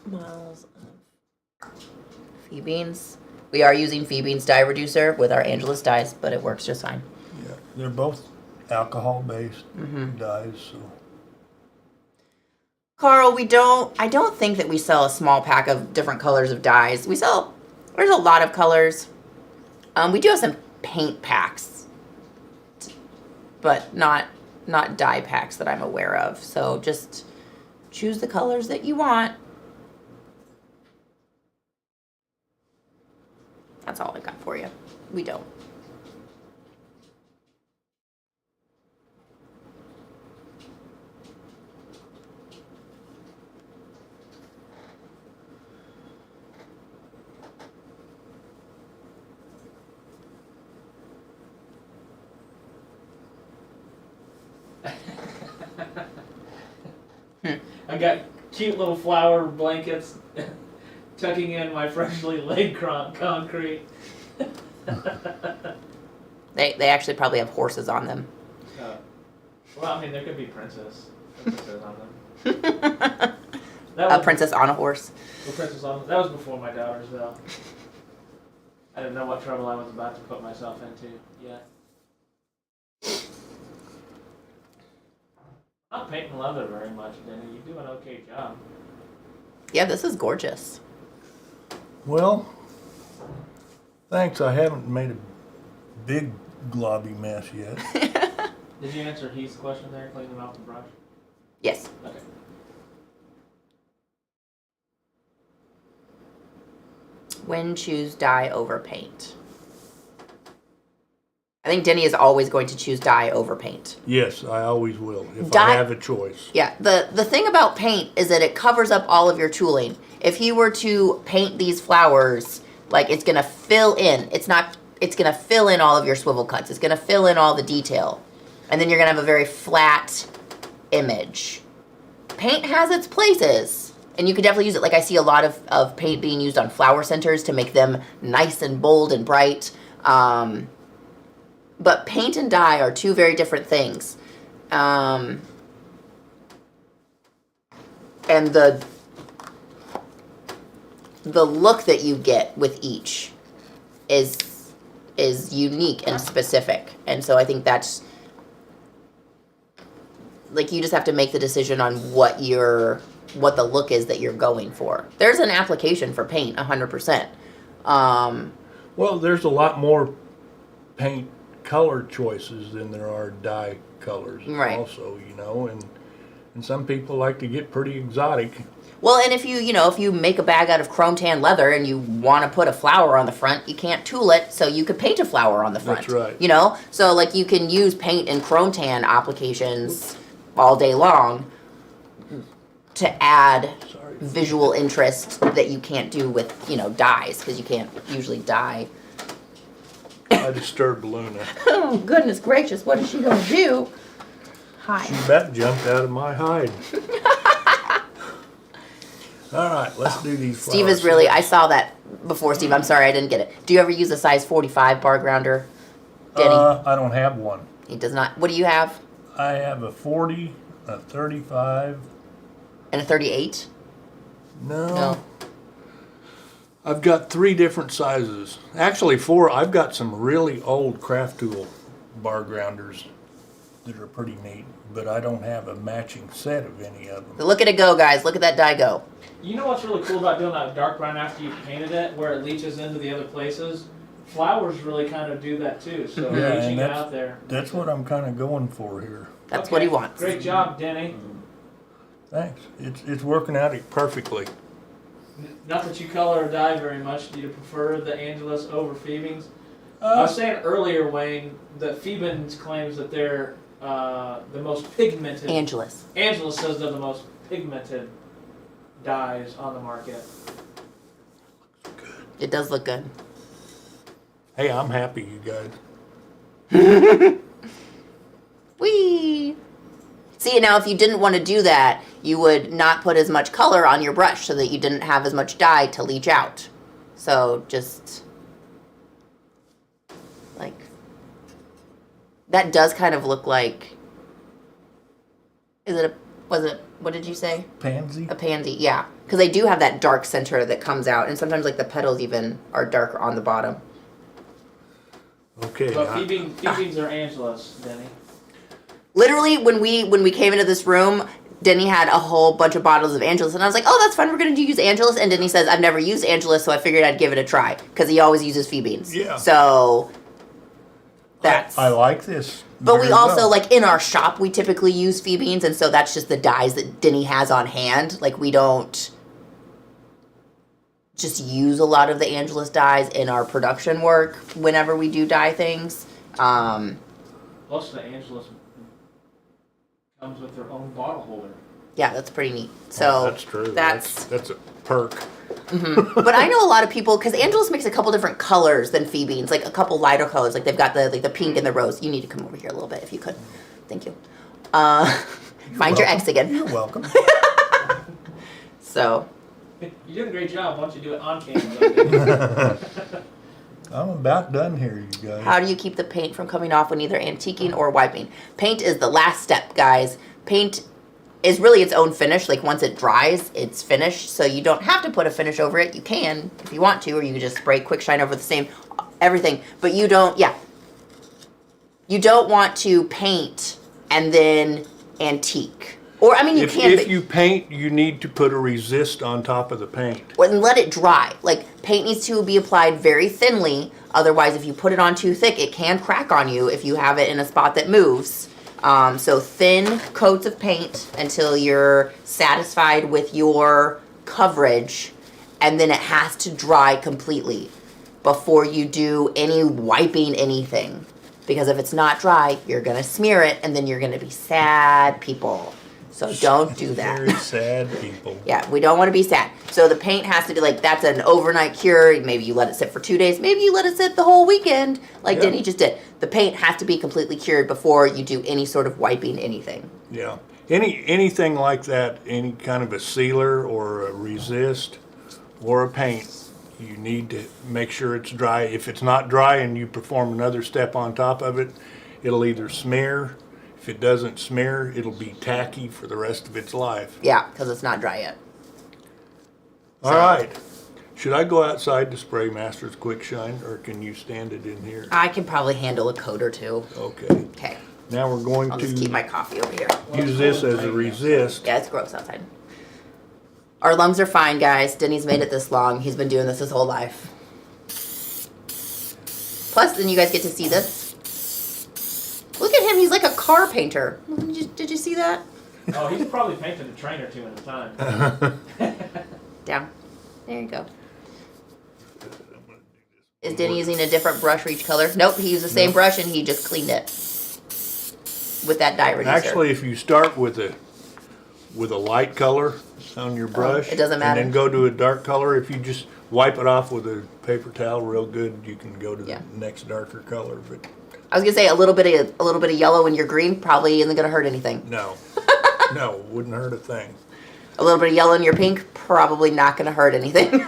models of Phoebeans. We are using Phoebeans dye reducer with our Angelus dyes, but it works just fine.
Yeah, they're both alcohol-based dyes, so.
Carl, I don't think that we sell a small pack of different colors of dyes. There's a lot of colors. We do have some paint packs, but not dye packs that I'm aware of. So just choose the colors that you want. That's all I got for you. We don't.
I got cute little flower blankets tucking in my freshly laid concrete.
They actually probably have horses on them.
Well, I mean, there could be princesses on them.
A princess on a horse.
The princess on them. That was before my daughters, though. I didn't know what trouble I was about to put myself into yet. Not painting leather very much, Denny. You do an okay job.
Yeah, this is gorgeous.
Well, thanks. I haven't made a big globby mess yet.
Did you answer Heath's question there, cleaning off the brush?
Yes.
Okay.
When choose dye over paint? I think Denny is always going to choose dye over paint.
Yes, I always will if
Dye-
I have a choice.
Yeah, the thing about paint is that it covers up all of your tooling. If he were to paint these flowers, like it's gonna fill in. It's gonna fill in all of your swivel cuts. It's gonna fill in all the detail. And then you're gonna have a very flat image. Paint has its places. And you can definitely use it. Like I see a lot of paint being used on flower centers to make them nice and bold and bright. But paint and dye are two very different things. And the look that you get with each is unique and specific. And so I think that's, like, you just have to make the decision on what the look is that you're going for. There's an application for paint, 100%.
Well, there's a lot more paint color choices than there are dye colors.
Right.
Also, and some people like to get pretty exotic.
Well, and if you make a bag out of chrome tan leather and you want to put a flower on the front, you can't tool it, so you could paint a flower on the front.
That's right.
So like you can use paint and chrome tan applications all day long to add visual interest that you can't do with, dyes, because you can't usually dye.
I disturbed Luna.
Oh, goodness gracious, what is she going to do? Hi.
She about jumped out of my hide. All right, let's do these flowers.
Steve is really, I saw that before, Steve. I'm sorry, I didn't get it. Do you ever use a size 45 bar grounder, Denny?
I don't have one.
He does not. What do you have?
I have a 40, a 35.
And a 38?
No. I've got 3 different sizes. Actually 4. I've got some really old craft tool bar grounders that are pretty neat, but I don't have a matching set of any of them.
Look at it go, guys. Look at that dye go.
You know what's really cool about doing that dark brown after you painted it, where it leaches into the other places? Flowers really kind of do that too, so
Yeah,
leaching
and
it out there.
That's what I'm kind of going for here.
That's what he wants.
Great job, Denny.
Thanks. It's working out perfectly.
Not that you color or dye very much. Do you prefer the Angelus over Phoebens? I was saying earlier, Wayne, that Phoebens claims that they're the most pigmented.
Angelus.
Angelus says they're the most pigmented dyes on the market.
It does look good.
Hey, I'm happy, you guys.
Whee! See, now if you didn't want to do that, you would not put as much color on your brush so that you didn't have as much dye to leach out. So just like, that does kind of look like, what did you say?
Pansy?
A pansy, yeah. Because they do have that dark center that comes out, and sometimes like the petals even are darker on the bottom.
Okay.
But Phoebens are Angelus, Denny.
Literally, when we came into this room, Denny had a whole bunch of bottles of Angelus, and I was like, "Oh, that's fun. We're going to use Angelus." And Denny says, "I've never used Angelus, so I figured I'd give it a try," because he always uses Phoebens.
Yeah.
So that's.
I like this.
But we
very
also,
well.
like, in our shop, we typically use Phoebens, and so that's just the dyes that Denny has on hand. Like, we don't just use a lot of the Angelus dyes in our production work whenever we do dye things.
Most of the Angelus comes with their own bottle holder.
Yeah, that's pretty neat. So
that's true.
That's
a perk.
But I know a lot of people, because Angelus makes a couple different colors than Phoebe's, like a couple lighter colors. Like they've got the pink and the rose. You need to come over here a little bit if you could. Thank you. Find your ex again.
You're welcome.
So.
You did a great job. Why don't you do it on camera?
I'm about done here, you guys.
How do you keep the paint from coming off when either antiquing or wiping? Paint is the last step, guys. Paint is really its own finish. Like once it dries, it's finished. So you don't have to put a finish over it. You can if you want to, or you can just spray quick shine over the same everything. But you don't, you don't want to paint and then antique. Or I mean, you can.
If you paint, you need to put a resist on top of the paint.
And let it dry. Like paint needs to be applied very thinly. Otherwise, if you put it on too thick, it can crack on you if you have it in a spot that moves. So thin coats of paint until you're satisfied with your coverage, and then it has to dry completely before you do any wiping anything. Because if it's not dry, you're gonna smear it, and then you're gonna be sad people. So don't do that.
Very sad people.
Yeah, we don't want to be sad. So the paint has to be like, that's an overnight cure. Maybe you let it sit for 2 days. Maybe you let it sit the whole weekend, like Denny just did. The paint has to be completely cured before you do any sort of wiping anything.
Yeah. Anything like that, any kind of a sealer or a resist or a paint, you need to make sure it's dry. If it's not dry and you perform another step on top of it, it'll either smear. If it doesn't smear, it'll be tacky for the rest of its life.
Yeah, because it's not dry yet.
All right. Should I go outside to spray Master's Quick Shine, or can you stand it in here?
I can probably handle a coat or two.
Okay.
Okay.
Now we're going
I'll
to
just keep my coffee over here.
use this as a resist.
Yeah, it's gross outside. Our lungs are fine, guys. Denny's made it this long. He's been doing this his whole life. Plus, then you guys get to see this. Look at him. He's like a car painter. Did you see that?
Oh, he's probably painted a train or two at a time.
Down. There you go. Is Denny using a different brush for each color? Nope, he used the same brush and he just cleaned it with that dye reducer.
Actually, if you start with a light color on your brush,
it doesn't matter.
and then go to a dark color, if you just wipe it off with a paper towel real good, you can go to the next darker color. But
I was gonna say a little bit of yellow in your green probably isn't gonna hurt anything.
no, no, wouldn't hurt a thing.
A little bit of yellow in your pink probably not gonna hurt anything.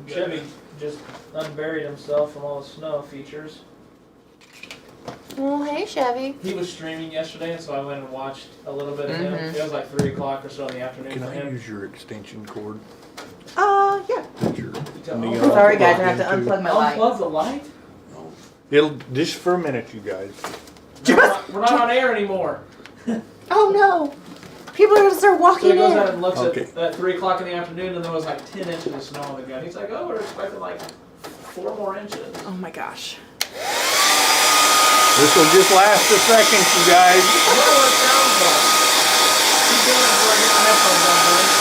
Chevy just unburied himself from all the snow features.
Oh, hey, Chevy.
He was streaming yesterday, and so I went and watched a little bit of him. It was like 3 o'clock or so in the afternoon
Can
for
I
him.
use your extension cord?
Yeah.
Put your neon
Sorry, guys, I have to
plug into-
unplug my light.
Unplug the light?
It'll just for a minute, you guys.
We're not on air anymore.
Oh no! People are gonna start
So
walking
he goes
in.
out and looks
Okay.
at 3 o'clock in the afternoon, and there was like 10 inches of snow on the ground. He's like, oh, we're expecting like 4 more inches.
Oh my gosh.
This will just last a second, you guys.
I wonder what it sounds like. Keep doing it before I get my headphones on, buddy.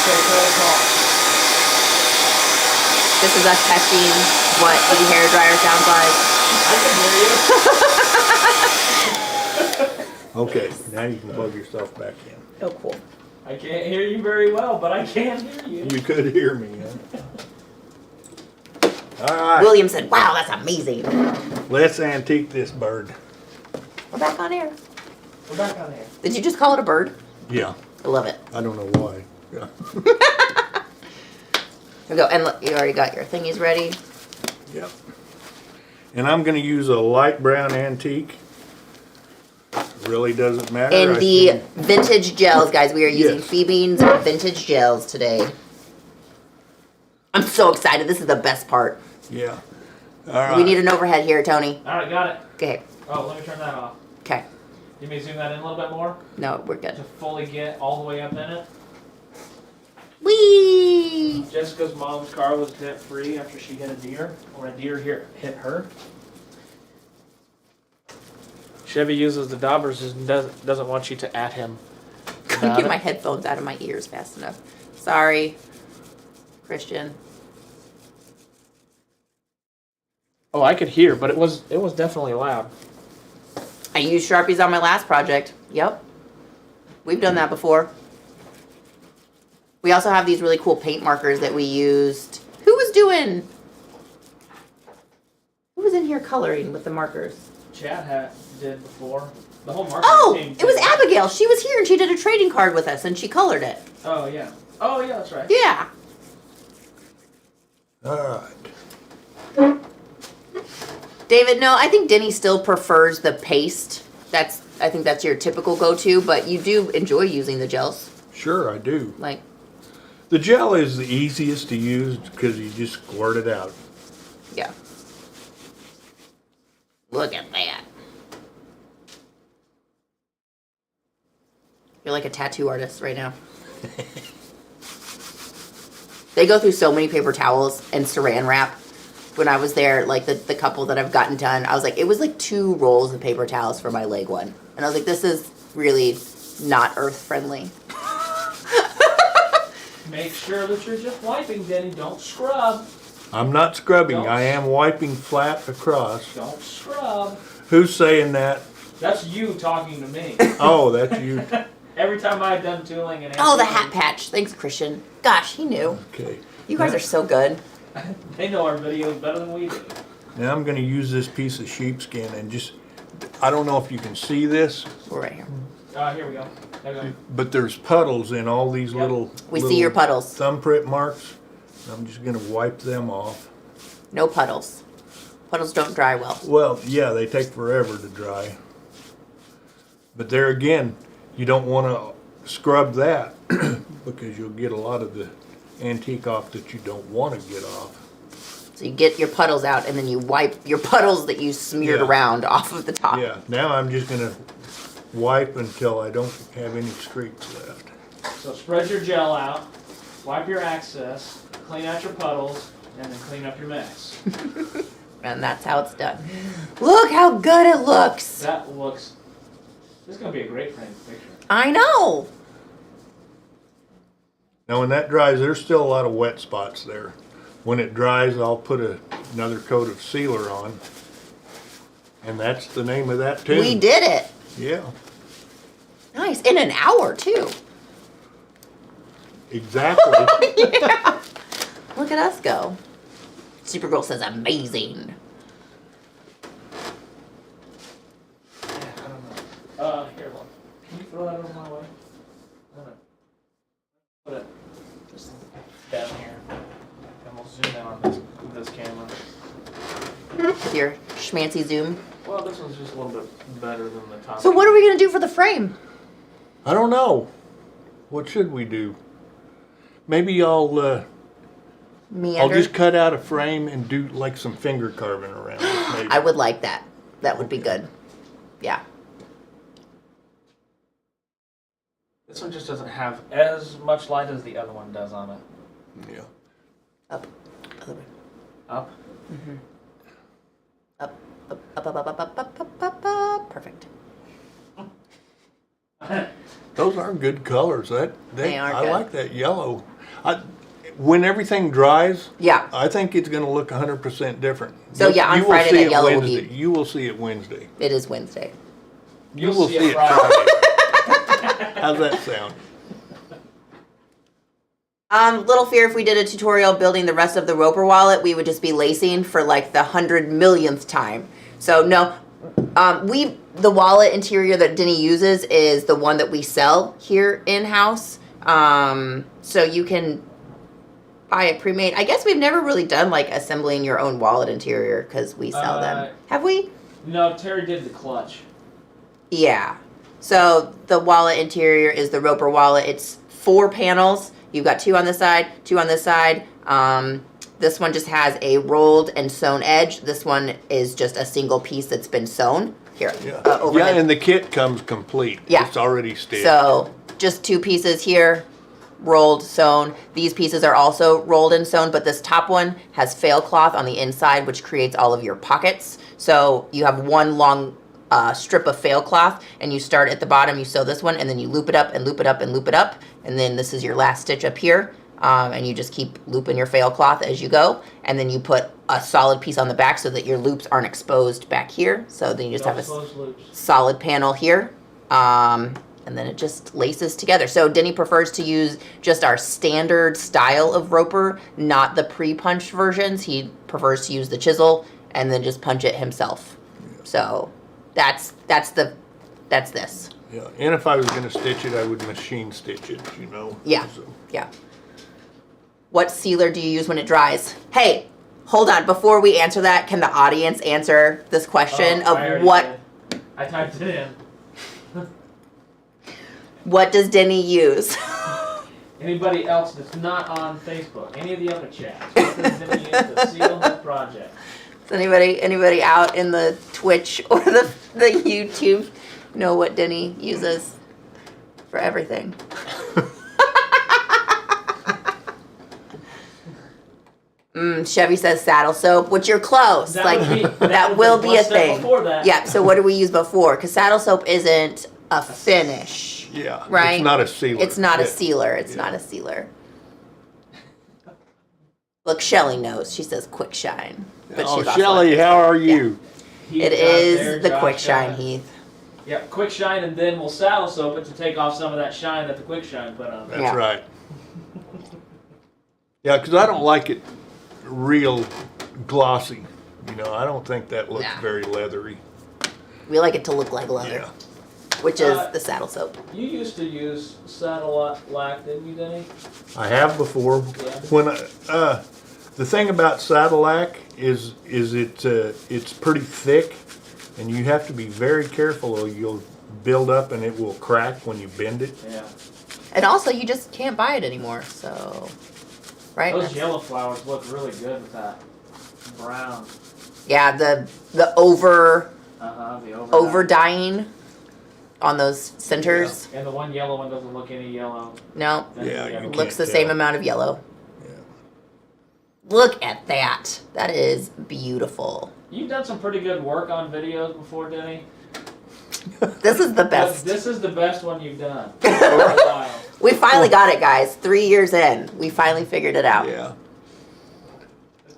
Okay, cut it off.
This is us testing what the hair dryer sounds like.
I can hear you.
Okay, now you can plug yourself back in.
Oh, cool.
I can't hear you very well, but I can hear you.
You could hear me, huh? All right,
William said, wow, that's amazing.
let's antique this bird.
We're back on air.
We're back on air.
Did you just call it a bird?
Yeah,
I love it.
I don't know why. Yeah.
Here we go. And look, you already got your thingies ready.
Yep. And I'm going to use a light brown antique. Really doesn't matter.
And
I
the
can-
vintage gels, guys. We are using
Yes.
Phoebe's vintage gels today. I'm so excited. This is the best part.
Yeah. All right.
We need an overhead here, Tony.
All right, got it.
Okay.
Oh, let me turn that off.
Okay.
You may zoom that in a little bit more
No, we're good.
to fully get all the way up in it.
Whee!
Jessica's mom's car was debt free after she hit a deer, or a deer hit her. Chevy uses the daubers and doesn't want you to at him.
Couldn't
about
get
it.
my headphones out of my ears fast enough. Sorry, Christian.
Oh, I could hear, but it was definitely loud.
I used Sharpies on my last project. Yep. We've done that before. We also have these really cool paint markers that we used. Who was in here coloring with the markers?
Chad did before. The whole marketing
Oh,
team.
it was Abigail. She was here and she did a trading card with us and she colored it.
Oh yeah. Oh yeah, that's right.
Yeah.
All right.
David, no, I think Denny still prefers the paste. I think that's your typical go-to, but you do enjoy using the gels.
Sure, I do.
Like,
The gel is the easiest to use because you just squirt it out.
yeah. Look at that. You're like a tattoo artist right now. They go through so many paper towels and saran wrap. When I was there, like the couple that I've gotten done, I was like, it was like 2 rolls of paper towels for my leg one. And I was like, this is really not earth friendly.
Make sure that you're just wiping, Denny. Don't scrub.
I'm not scrubbing.
Don't.
I am wiping flat across.
Don't scrub.
Who's saying that?
That's you talking to me.
Oh, that's you.
Every time I've done tooling and
Oh, the hat patch. Thanks, Christian. Gosh, he knew.
Okay.
You guys are so good.
They know our videos better than we do.
Now I'm going to use this piece of sheepskin and just, I don't know if you can see this,
We're right here.
Here we go. There we go.
but there's puddles in all these
Yep.
little
We see your puddles.
thumbprint marks. I'm just going to wipe them off.
No puddles. Puddles don't dry well.
Well, yeah, they take forever to dry. But there again, you don't want to scrub that because you'll get a lot of the antique off that you don't want to get off.
So you get your puddles out and then you wipe your puddles that you smeared
Yeah.
around off of the top.
Yeah, now I'm just going to wipe until I don't have any streaks left.
So spread your gel out, wipe your access, clean out your puddles, and then clean up your mess.
And that's how it's done. Look how good it looks.
That looks. This is gonna be a great frame picture.
I know.
Now when that dries, there's still a lot of wet spots there. When it dries, I'll put another coat of sealer on. And that's the name of that too.
We did it.
Yeah,
Nice. In an hour, too.
exactly.
Yeah. Look at us go. Supergirl says amazing.
Yeah, I don't know. Here, look. Can you throw that over my way? I'm gonna put it just down here, and we'll zoom in on this camera.
With your schmancy zoom.
Well, this one's just a little bit better than the top.
So what are we going to do for the frame?
I don't know. What should we do? Maybe I'll
Meander?
just cut out a frame and do like some finger carving around it. Maybe.
I would like that. That would be good. Yeah.
This one just doesn't have as much light as the other one does on it.
Yeah.
Up. Other way.
Up.
Up. Up, up, up, up, up, up, up, up, up, up. Perfect.
Those are good colors.
They are
I
good.
like that yellow. When everything dries,
Yeah.
I think it's going to look 100% different.
So, yeah, on
you will
Friday
see
that
it
yellow will
Wednesday.
be-
You will see it Wednesday.
It is Wednesday.
You
You'll
will
see
see
it
it
Friday.
Friday. How's that sound?
Little fear if we did a tutorial building the rest of the Roper wallet, we would just be lacing for like the 100 millionth time. So no, the wallet interior that Denny uses is the one that we sell here in-house. So you can buy it pre-made. I guess we've never really done like assembling your own wallet interior because we sell them. Have we?
No, Terry did the clutch.
Yeah. So the wallet interior is the Roper wallet. It's 4 panels. You've got 2 on this side, 2 on this side. This one just has a rolled and sewn edge. This one is just a single piece that's been sewn. Here,
Yeah.
overhead.
And the kit comes complete.
Yeah.
It's already stitched.
So just 2 pieces here, rolled, sewn. These pieces are also rolled and sewn, but this top one has fail cloth on the inside, which creates all of your pockets. So you have one long strip of fail cloth, and you start at the bottom, you sew this one, and then you loop it up and loop it up and loop it up, and then this is your last stitch up here, and you just keep looping your fail cloth as you go, and then you put a solid piece on the back so that your loops aren't exposed back here, so then you just have a solid panel here, and then it just laces together. So Denny prefers to use just our standard style of roper, not the pre-punched versions. He prefers to use the chisel and then just punch it himself. So that's this.
Yeah, and if I was gonna stitch it, I would machine stitch it, you know?
Yeah,
So,
yeah. What sealer do you use when it dries? Hey, hold on. Before we answer that, can the audience answer this question of what?
Did. I typed it in.
What does Denny use?
Anybody else that's not on Facebook, any of the other chats, what does Denny use to seal the project?
Does anybody out in the Twitch or the YouTube know what Denny uses for everything? Chevy says saddle soap, which you're close. That will be a thing.
That.
Yeah. So what do we use before? Because saddle soap isn't a finish.
yeah,
Right?
it's not a sealer.
It's not a
Yeah.
sealer. It's not a sealer. Look, Shelly knows. She says quick shine. But
Oh,
she's also
Shelly, how are you?
Heath
It
got
is
there,
the
Josh
quick
got
shine,
it.
Heath.
Yep, quick shine, and then we'll saddle soap it to take off some of that shine that the quick shine put on.
That's
Yeah.
right. Yeah, because I don't like it real glossy. You know, I don't think that looks
Nah.
very leathery.
We like it to look like leather,
Yeah.
which is the saddle soap.
You used to use saddle lac, didn't you, Denny?
I have before.
Yeah.
When the thing about Sadillac is it's pretty thick, and you have to be very careful or you'll build up and it will crack when you bend it.
Yeah.
And also, you just can't buy it anymore, so, right?
Those yellow flowers look really good with that brown.
Yeah, the over
The
over dyeing on those centers.
And the one yellow one doesn't look any yellow.
No,
That's
Yeah,
the
you
other one.
looks the
can't
same
tell.
amount of yellow.
Yeah.
Look at that. That is beautiful.
You've done some pretty good work on videos before, Denny.
This is the best.
This is the best one you've done. For a while.
We finally got it, guys. 3 years in, we finally figured it out.
Yeah.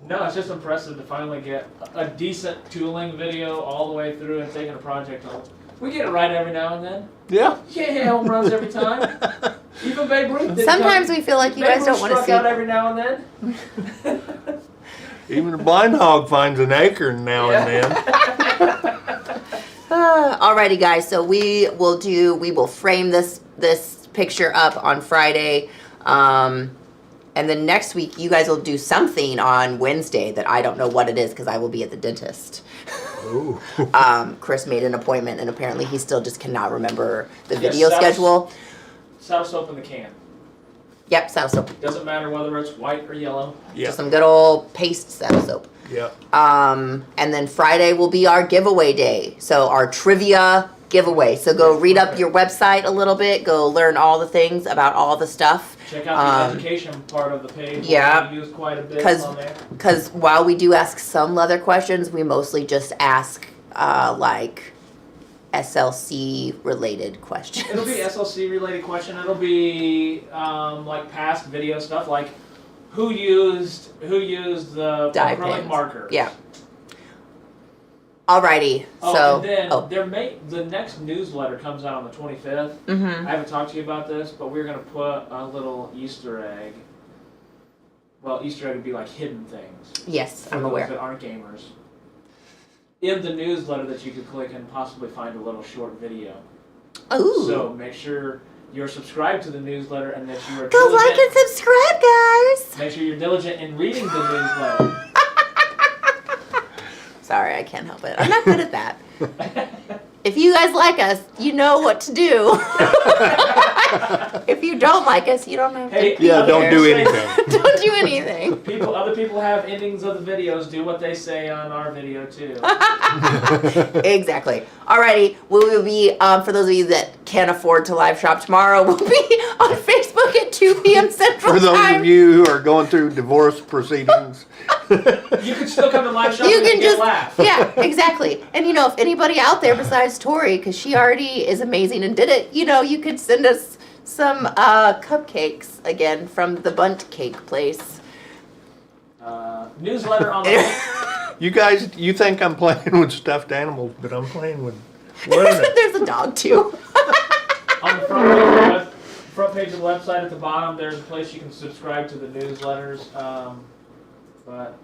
No, it's just impressive to finally get a decent tooling video all the way through and taking a project home. We get it right every now and then.
Yeah.
You can't hit home runs every time. Even Babe Ruth didn't
Sometimes
come.
we feel like you
Babe
guys don't
Ruth
want to
struck
see.
out every now and then.
Even a blind hog finds an acorn now and then.
Alrighty, guys. So we will frame this picture up on Friday, and then next week you guys will do something on Wednesday that I don't know what it is because I will be at the dentist.
Ooh.
Chris made an appointment, and apparently he still just cannot remember the
Yes,
video
saddle-
schedule.
Saddle soap in the can.
Yep, saddle soap.
Doesn't matter whether it's white or yellow.
Yeah.
Just some good old paste saddle soap.
Yeah.
And then Friday will be our giveaway day. So our trivia giveaway. So go read up your website a little bit. Go learn all the things about all the stuff.
Check out the education part of the page.
yeah.
We use quite a bit
'Cause-
on there.
Because while we do ask some leather questions, we mostly just ask like SLC related questions.
It'll be SLC related question. It'll be like past video stuff, like who used the
Dye
acrylic
pens.
markers.
Yeah. Alrighty.
Oh,
So.
and then the next newsletter comes out on the 25th.
Mm-hmm.
I haven't talked to you about this, but we're gonna put a little Easter egg. Well, Easter egg would be like hidden things.
Yes,
For
I'm
those
aware.
that aren't gamers. In the newsletter that you could click and possibly find a little short video.
Ooh.
So make sure you're subscribed to the newsletter and that you are
Go like
diligent.
and subscribe, guys.
Make sure you're diligent in reading the newsletter.
Sorry, I can't help it. I'm not good at that. If you guys like us, you know what to do. If you don't like us, you don't have to.
Hey,
Yeah,
other
don't do
people say-
anything.
Don't do anything.
Other people have endings of the videos. Do what they say on our video too.
Exactly. Alrighty, we will be, for those of you that can't afford to live shop tomorrow, we'll be on Facebook at 2 p.m. Central
For those
Time.
of you who are going through divorce proceedings,
You can still come to live shows
You
and
can
get
just,
laugh.
yeah, exactly. And if anybody out there besides Tori, because she already is amazing and did it, you could send us some cupcakes again from the Bunt Cake Place.
Newsletter on the
You guys, you think I'm playing with stuffed animals, but I'm playing with learning.
There's a dog too.
on the front page of the website at the bottom. There's a place you can subscribe to the newsletters. But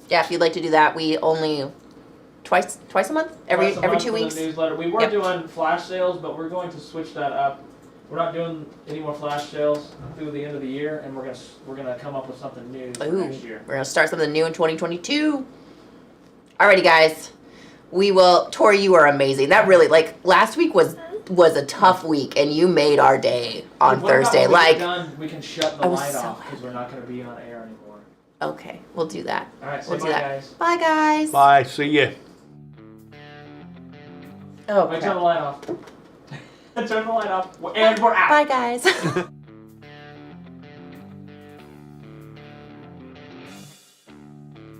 Yeah, if you'd like to do that, we only twice a month, every
twice a month
2
for the
weeks.
newsletter. We were
Yep.
doing flash sales, but we're going to switch that up. We're not doing any more flash sales through the end of the year, and we're gonna come up with something new for
Ooh,
next year.
we're gonna start something new in 2022. Alrighty, guys. We will. Tori, you are amazing. That really, last week was a tough week, and you made our day on
What about
Thursday.
when we get done, we can shut the
I was
light
so
off because we're not gonna be on air anymore.
Okay, we'll do that.
All right, say
We'll do
bye,
that.
guys.
Bye, guys.
Bye, see ya.
Oh,
Wait,
crap.
turn the light off. Turn the light off, and we're out.
Bye, guys.